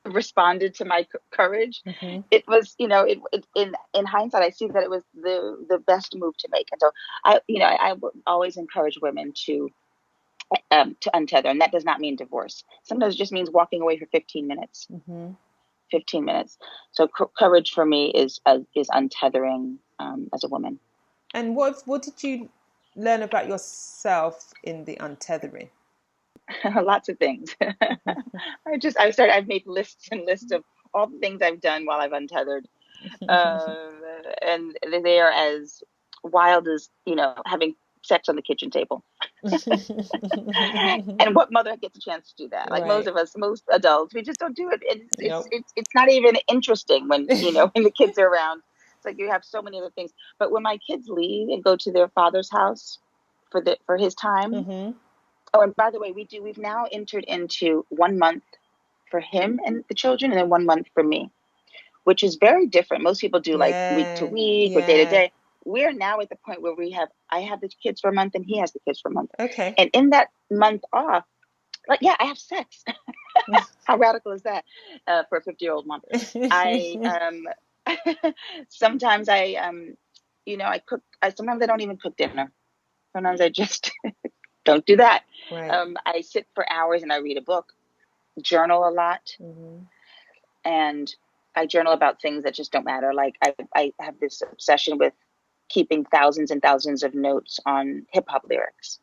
responded to my courage, it was, in hindsight, I see that it was the best move to make. And so I would always encourage women to untether, and that does not mean divorce. Sometimes it just means walking away for 15 minutes. 15 minutes. So courage for me is untethering as a woman. And what did you learn about yourself in the untethering? Lots of things. I've made lists and lists of all the things I've done while I've untethered, and they are as wild as having sex on the kitchen table. And what mother gets a chance to do that? Like most adults, we just don't do it. It's not even interesting when when the kids are around. It's like you have so many other things. But when my kids leave and go to their father's house for his time. Oh, and by the way, we've now entered into 1 month for him and the children, and then 1 month for me, which is very different. Most people do like week to week or day to day. We're now at the point where I have the kids for a month and he has the kids for a month. Okay. And in that month off, I have sex. How radical is that for a 50-year-old mom? Sometimes I cook. Sometimes I don't even cook dinner. Sometimes I just don't do that. Right. I sit for hours and I read a book, journal a lot. And I journal about things that just don't matter. Like I have this obsession with keeping thousands and thousands of notes on hip hop lyrics.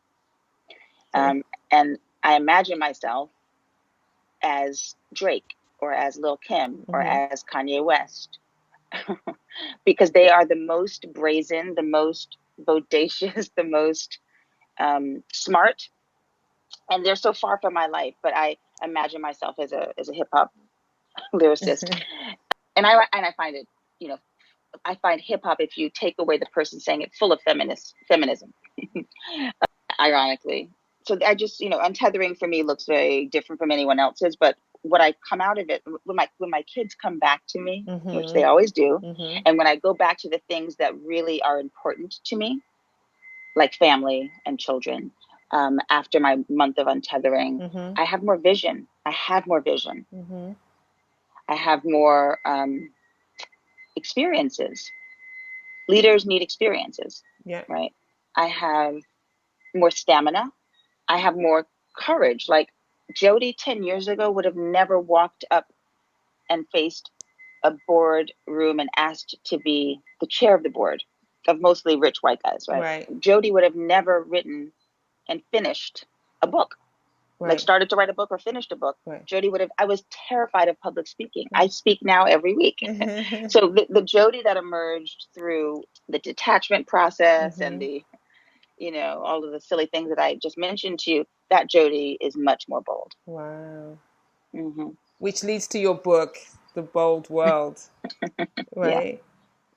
And I imagine myself as Drake or as Lil Kim or as Kanye West, because they are the most brazen, the most bodacious, the most smart, and they're so far from my life. But I imagine myself as a hip hop lyricist, and I find it, I find hip hop, if you take away the person saying it, full of feminism, ironically. So I just, untethering for me looks very different from anyone else's. But what I come out of it, when my kids come back to me, which they always do, and when I go back to the things that really are important to me, like family and children, after my month of untethering, I have more vision. I have more vision. I have more experiences. Leaders need experiences. Yeah. Right. I have more stamina. I have more courage. Like Jodie 10 years ago would have never walked up and faced a board room and asked to be the chair of the board of mostly rich white guys. Right. Jodie would have never written and finished a book. Like started to write a book or finished a book. Jodie would have. I was terrified of public speaking. I speak now every week. So the Jodie that emerged through the detachment process and the, all of the silly things that I just mentioned to you, that Jodie is much more bold. Wow. Which leads to your book, The Bold World, right?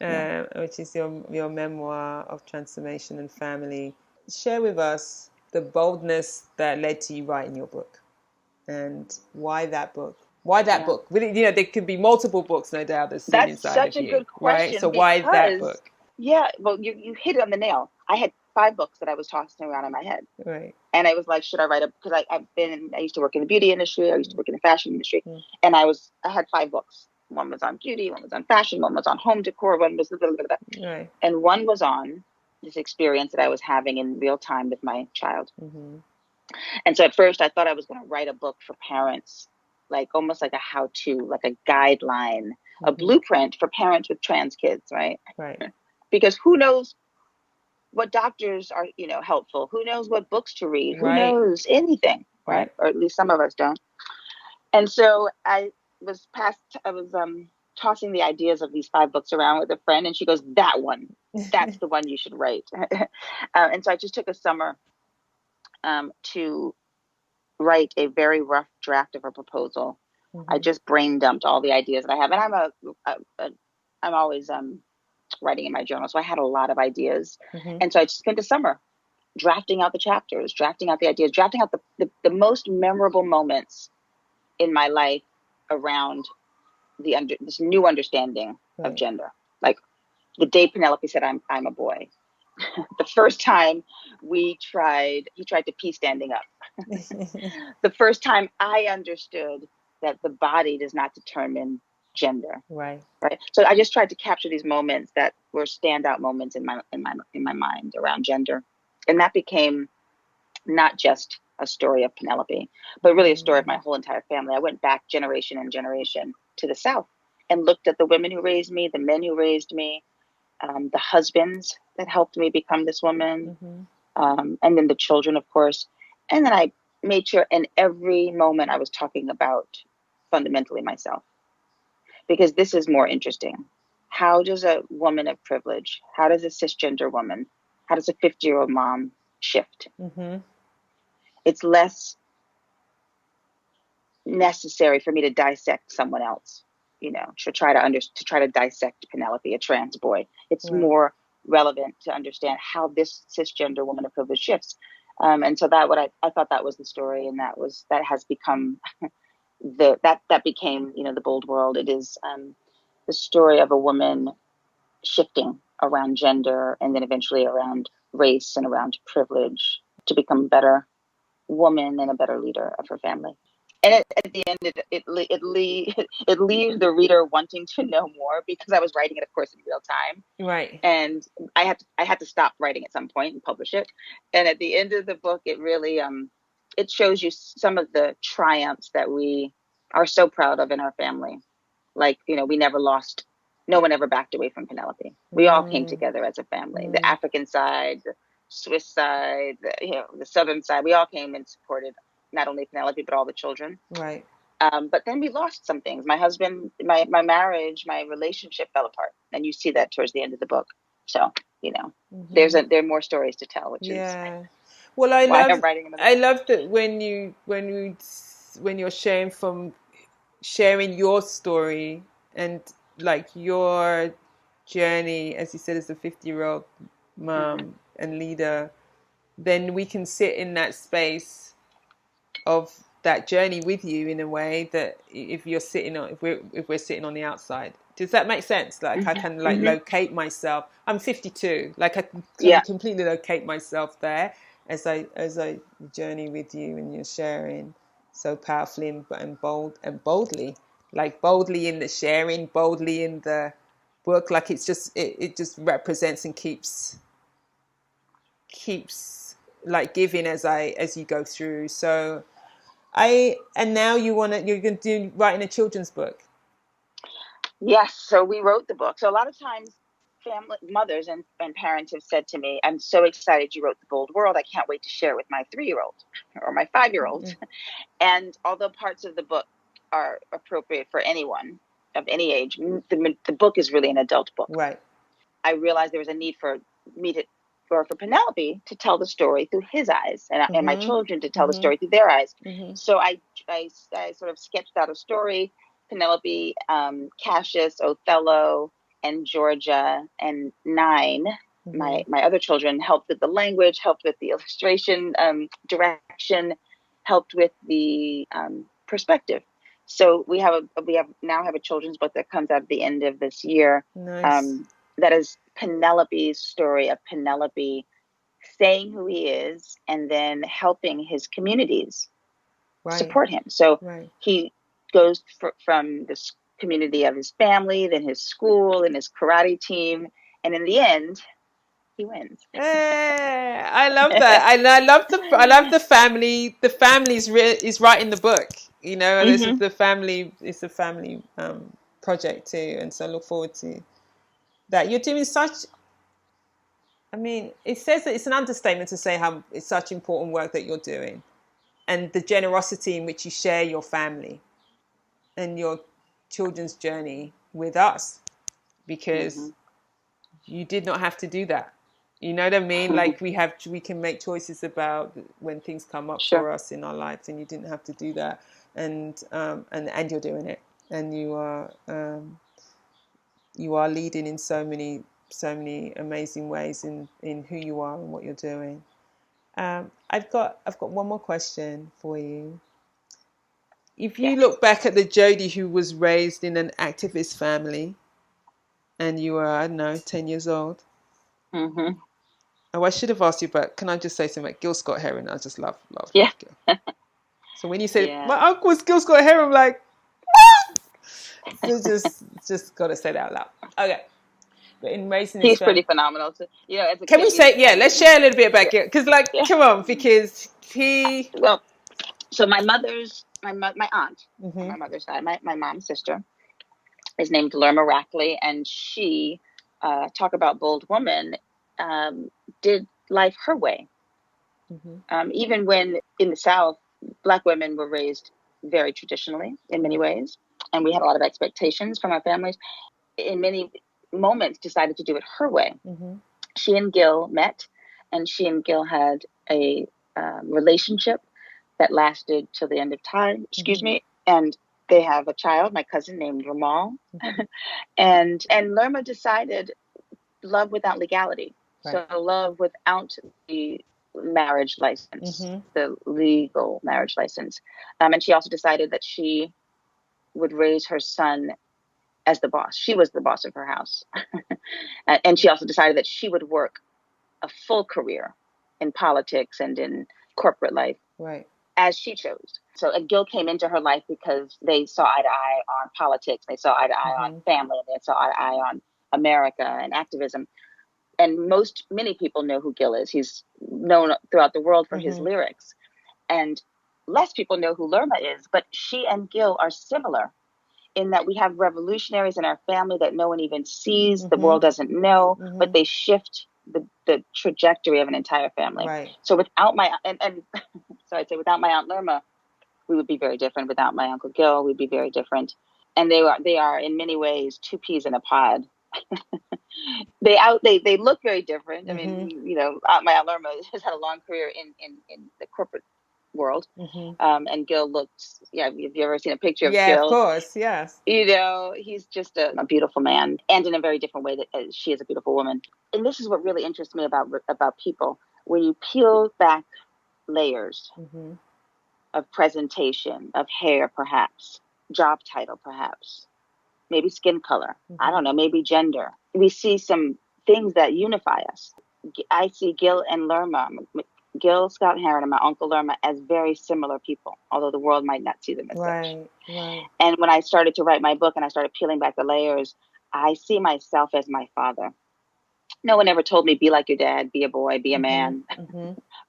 Which is your memoir of transformation and family. Share with us the boldness that led to you writing your book, and why that book? Why that book? There could be multiple books, no doubt, that's sitting inside of you. That's such a good question, right? So why that book? Yeah, well, you hit it on the nail. I had 5 books that I was tossing around in my head, right? And I was like, should I write because I used to work in the beauty industry, I used to work in the fashion industry, and I had 5 books. One was on beauty, one was on fashion, one was on home decor, one was right, and one was on this experience that I was having in real time with my child. And so at first I thought I was going to write a book for parents, like almost like a how-to, like a guideline, a blueprint for parents with trans kids, right? Right. Because who knows what doctors are, helpful? Who knows what books to read? Who knows anything, right? Or at least some of us don't. And so I was tossing the ideas of these 5 books around with a friend, and she goes, "That one, that's the one you should write." And so I just took a summer to write a very rough draft of a proposal. I just brain dumped all the ideas that I have, and I'm always writing in my journal, so I had a lot of ideas, and so I just spent a summer drafting out the chapters, drafting out the ideas, drafting out the most memorable moments in my life around this new understanding of gender. Like the day Penelope said, I'm a boy. The first time he tried to pee standing up. The first time I understood that the body does not determine gender. Right. So I just tried to capture these moments that were standout moments in my mind around gender. And that became not just a story of Penelope, but really a story of my whole entire family. I went back generation and generation to the South and looked at the women who raised me, the men who raised me, the husbands that helped me become this woman, and then the children, of course. And then I made sure in every moment I was talking about fundamentally myself, because this is more interesting. How does a woman of privilege, how does a cisgender woman, how does a 50-year-old mom shift? It's less necessary for me to dissect someone else, to try to dissect Penelope, a trans boy. It's more relevant to understand how this cisgender woman of privilege shifts. And so I thought that was the story, and that has become that became, the bold world. It is the story of a woman shifting around gender and then eventually around race and around privilege to become a better woman and a better leader of her family. And at the end, it leaves the reader wanting to know more, because I was writing it, of course, in real time. Right. And I had to stop writing at some point and publish it. And at the end of the book, it really it shows you some of the triumphs that we are so proud of in our family. Like, we never lost. No one ever backed away from Penelope. We all came together as a family. The African side, the Swiss side, the Southern side. We all came and supported not only Penelope, but all the children. Right. But then we lost some things. My husband, my marriage, my relationship fell apart. And you see that towards the end of the book. So, there are more stories to tell, which is well, why I'm writing another book. I love that when you're sharing your story and like your journey, as you said, as a 50-year-old mom and leader, then we can sit in that space of that journey with you in a way that if we're sitting on the outside. Does that make sense? Like I can locate myself. I'm 52. Like I can completely locate myself there as I journey with you, and you're sharing so powerfully and boldly, like boldly in the sharing, boldly in the book. Like it just represents and keeps like giving as you go through. So and now you're going to writing a children's book. Yes. So we wrote the book. So a lot of times mothers and parents have said to me, I'm so excited you wrote The Bold World. I can't wait to share it with my 3-year-old or my 5-year-old. And although parts of the book are appropriate for anyone of any age, the book is really an adult book. Right. I realized there was a need for Penelope to tell the story through his eyes, and my children to tell the story through their eyes. So I sort of sketched out a story. Penelope, Cassius, Othello, and Georgia, and Nine, my other children, helped with the language, helped with the illustration direction, helped with the perspective. So we now have a children's book that comes out at the end of this year. Nice. That is Penelope's story of Penelope saying who he is and then helping his communities support him. So he goes from this community of his family, then his school, and his karate team, and in the end, he wins. I love that. I love the family. The family is right in the book. This is the family. It's a family project too, and so I look forward to that. You're doing such. I mean, it says that it's an understatement to say how it's such important work that you're doing, and the generosity in which you share your family and your children's journey with us, because you did not have to do that. You know what I mean? Like we can make choices about when things come up for us in our lives, and you didn't have to do that. And you're doing it, and you are leading in so many amazing ways in who you are and what you're doing. I've got one more question for you. If you Yes. look back at the Jodie who was raised in an activist family, and you were, I don't know, 10 years old. Mm-hmm. Oh, I should have asked you, but can I just say something? Gil Scott Heron, I just love Yeah. Gil. So when you say Yeah. my uncle's Gil Scott Heron, I'm like, so just got to say that out loud. Okay. But in raising this He's family, pretty phenomenal too. You know, as a can we kid, say, yeah, let's share a little bit about yeah, Gil. Because, like, yeah. come on, because he... Well, so my aunt, Mm-hmm. on my mother's side, my mom's sister, is named Lerma Rackley, and she, talk about bold woman, did life her way. Mm-hmm. Even when in the South, Black women were raised very traditionally in many ways, and we had a lot of expectations from our families. In many moments, decided to do it her way. Mm-hmm. She and Gil met, and she and Gil had a relationship that lasted till the end of time. Excuse me, and they have a child, my cousin named Ramal, and Lerma decided love without legality. Right. So love without the marriage license, the legal marriage license. And she also decided that she would raise her son as the boss. She was the boss of her house. And she also decided that she would work a full career in politics and in corporate life. Right. As she chose. So, and Gil came into her life because they saw eye to eye on politics. They saw eye to eye on family. They saw eye to eye on America and activism. And many people know who Gil is. He's known throughout the world for his lyrics. And less people know who Lerma is, but she and Gil are similar in that we have revolutionaries in our family that no one even sees, the world doesn't know, but they shift the trajectory of an entire family. Right. So without my, and so I'd say without my Aunt Lerma, we would be very different. Without my Uncle Gil, we'd be very different. And they are in many ways two peas in a pod. They look very different. I mean, you know, my Aunt Lerma has had a long career in the corporate world. And Gil looks, yeah, have you ever seen a picture of Gil? Yeah, of course, yes. You know, he's just a beautiful man, and in a very different way that she is a beautiful woman. And this is what really interests me about people. When you peel back layers of presentation, of hair, perhaps, job title, perhaps, maybe skin color, I don't know, maybe gender, we see some things that unify us. I see Gil and Lerma, Gil Scott Heron and my Uncle Lerma, as very similar people, although the world might not see them as such. Right. And when I started to write my book and I started peeling back the layers, I see myself as my father. No one ever told me, be like your dad, be a boy, be a man.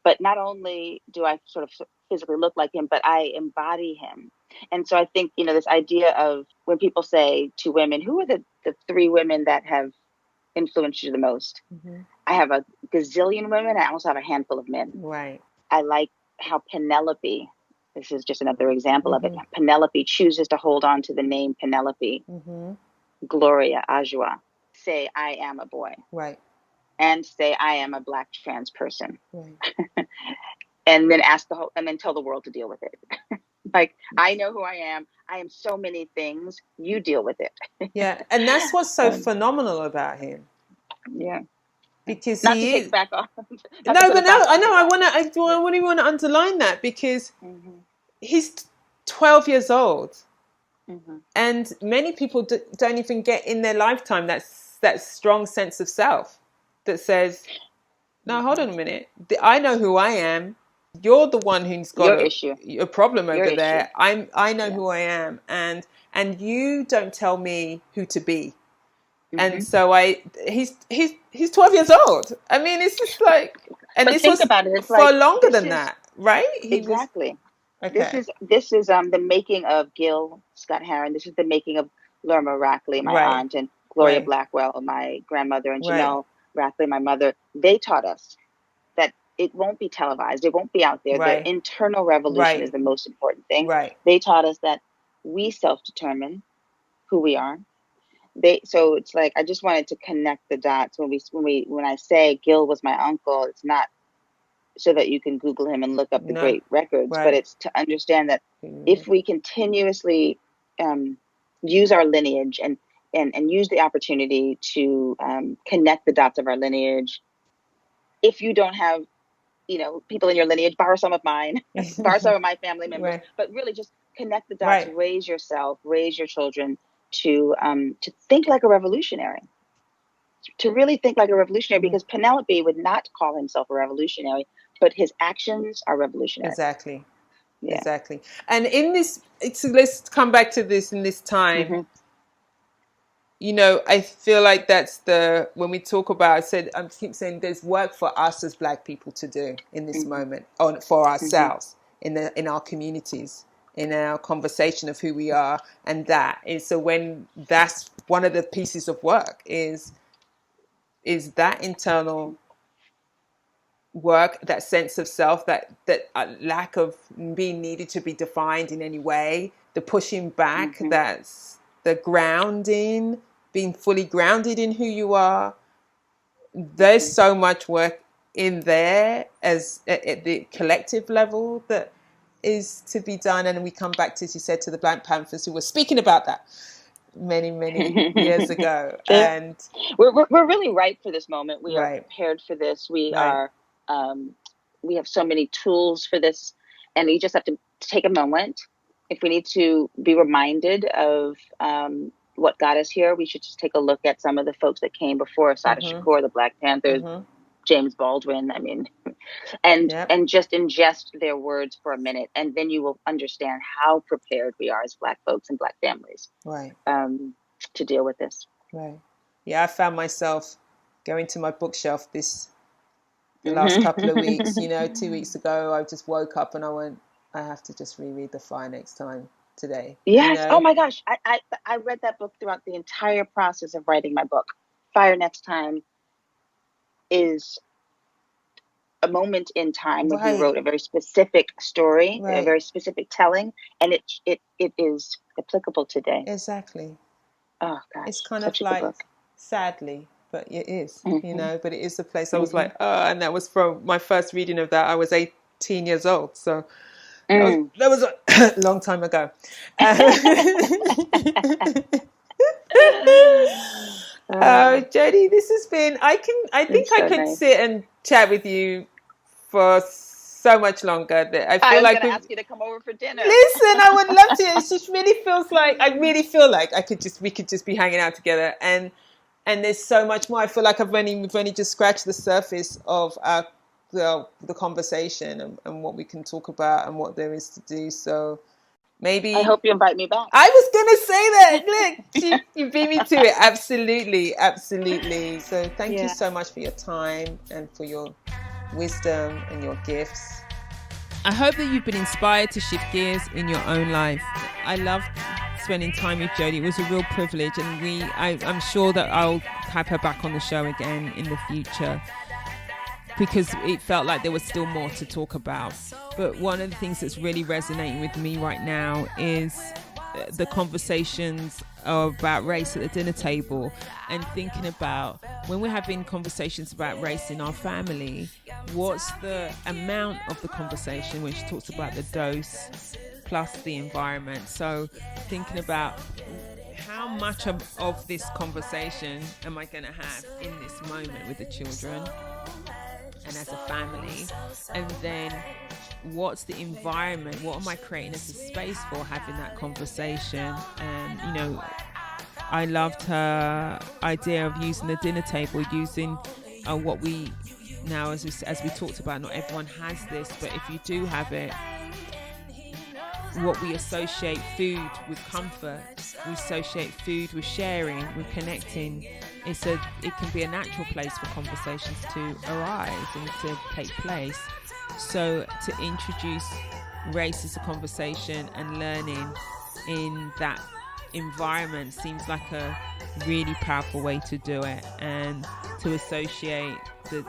But not only do I sort of physically look like him, but I embody him. And so I think, you know, this idea of when people say to women, who are the three women that have influenced you the most? I have a gazillion women. I also have a handful of men. Right. I like how Penelope, this is just another example of it. Penelope chooses to hold on to the name Penelope. Gloria Ajua. Say, I am a boy. Right. And say, I am a Black trans person. Right. And then and then tell the world to deal with it. Like, I know who I am. I am so many things. You deal with it. Yeah. And that's what's so phenomenal about him. Yeah. Because not to take back off. I want to underline that because he's 12 years old. And many people don't even get in their lifetime that strong sense of self that says, no, hold on a minute. I know who I am. You're the one who's got a problem over there. I know who I am. And you don't tell me who to be. And so he's 12 years old. I mean, it's just like, and but this think was about it, it's for like, longer than that, right? Exactly. Okay. This is the making of Gil Scott Heron. This is the making of Lerma Rackley, my aunt, and Gloria Blackwell, my grandmother, and Janelle Rackley, my mother. They taught us that it won't be televised. It won't be out there. The internal revolution is the most important thing. Right. They taught us that we self-determine who we are. So it's like, I just wanted to connect the dots when I say Gil was my uncle. It's not so that you can Google him and look up the great records, but it's to understand that if we continuously use our lineage and use the opportunity to connect the dots of our lineage, if you don't have people in your lineage, borrow some of mine, borrow some of my family members, Right. but really just connect the dots, right. Raise yourself, raise your children to think like a revolutionary, to really think like a revolutionary, because Penelope would not call himself a revolutionary, but his actions are revolutionary. Exactly. Yeah. Exactly. And in this, let's come back to this in this time. I feel like that's when we talk about, I keep saying there's work for us as Black people to do in this moment, for ourselves, in our communities, in our conversation of who we are. And so when that's one of the pieces of work is that internal work, that sense of self, that lack of being needed to be defined in any way, the pushing back, that's the grounding, being fully grounded in who you are. There's so much work in there as at the collective level that is to be done. And we come back to, as you said, to the Black Panthers who were speaking about that many years ago. And we're really ripe for this moment. We are prepared for this. We are we have so many tools for this, and we just have to take a moment. If we need to be reminded of what got us here, we should just take a look at some of the folks that came before us, Sada Shakur, the Black Panthers, James Baldwin. I mean, and just ingest their words for a minute, and then you will understand how prepared we are as Black folks and Black families, to deal with this. Right. Yeah, I found myself going to my bookshelf the last couple of weeks. 2 weeks ago, I just woke up and I went, I have to just reread The Fire next time today. Yes. Oh my gosh. I read that book throughout the entire process of writing my book. Fire Next Time is a moment in time when he wrote a very specific story, a very specific telling, and it is applicable today. Exactly. Oh gosh. It's kind of like, sadly, but it is, but it is the place. I was like, and that was from my first reading of that. I was 18 years old. So that was a long time ago. Jodie, this has been, I think I could sit and chat with you for so much longer that I feel like I was going to ask you to come over for dinner. Listen, I would love to. It just really feels like, I really feel like we could just be hanging out together, and there's so much more. I feel like we've only just scratched the surface of the conversation and what we can talk about and what there is to do. So maybe, I hope you invite me back. I was going to say that. Look, you beat me to it. Absolutely. So thank you so much for your time and for your wisdom and your gifts. I hope that you've been inspired to shift gears in your own life. I loved spending time with Jodie. It was a real privilege, and I'm sure that I'll have her back on the show again in the future, because it felt like there was still more to talk about. But one of the things that's really resonating with me right now is the conversations about race at the dinner table, and thinking about when we're having conversations about race in our family, what's the amount of the conversation, when she talks about the dose plus the environment. So thinking about how much of this conversation am I going to have in this moment with the children and as a family, and then what's the environment, what am I creating as a space for having that conversation. And I loved her idea of using the dinner table, using what we now, as we talked about, not everyone has this, but if you do have it, what we associate food with comfort, we associate food with sharing, with connecting. It can be a natural place for conversations to arise and to take place. So to introduce race as a conversation and learning in that environment seems like a really powerful way to do it, and to associate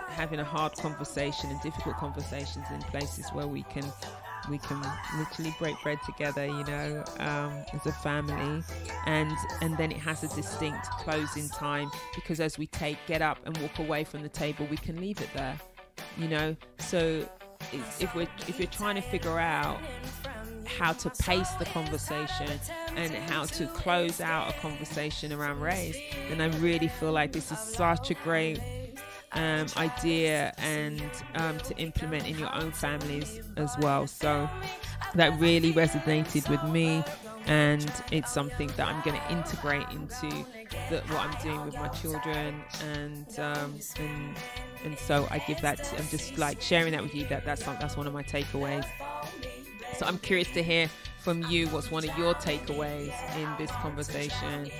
having a hard conversation and difficult conversations in places where we can literally break bread together, as a family, and then it has a distinct closing time, because as we get up and walk away from the table, we can leave it there, so if you're trying to figure out how to pace the conversation and how to close out a conversation around race, then I really feel like this is such a great idea and to implement in your own families as well. So that really resonated with me, and it's something that I'm going to integrate into what I'm doing with my children, and so I give that. I'm just like sharing that with you. That's one of my takeaways. So I'm curious to hear from you. What's one of your takeaways in this conversation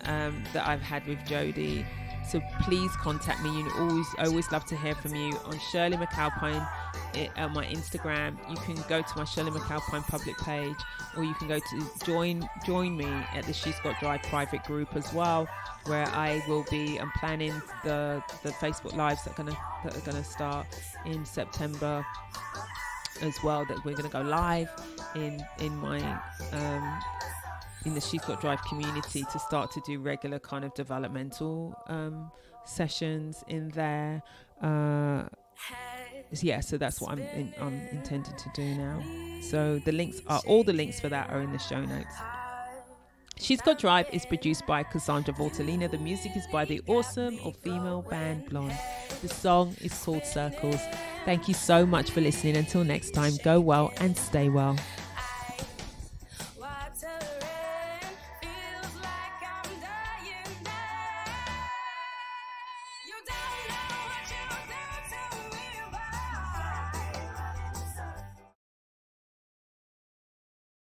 that I've had with Jodie? So please contact me. I always love to hear from you on Shirley McAlpine on my Instagram. You can go to my Shirley McAlpine public page, or you can go to join me at the She's Got Drive private group as well, where I will be planning the Facebook lives that are gonna start in September as well. That we're gonna go live in my in the She's Got Drive community to start to do regular kind of developmental sessions in there. So that's what I'm intending to do now. So all the links for that are in the show notes. She's Got Drive is produced by Cassandra Voltalina. The music is by the awesome all-female band Blonde. The song is called Circles. Thank you so much for listening. Until next time, go well and stay well.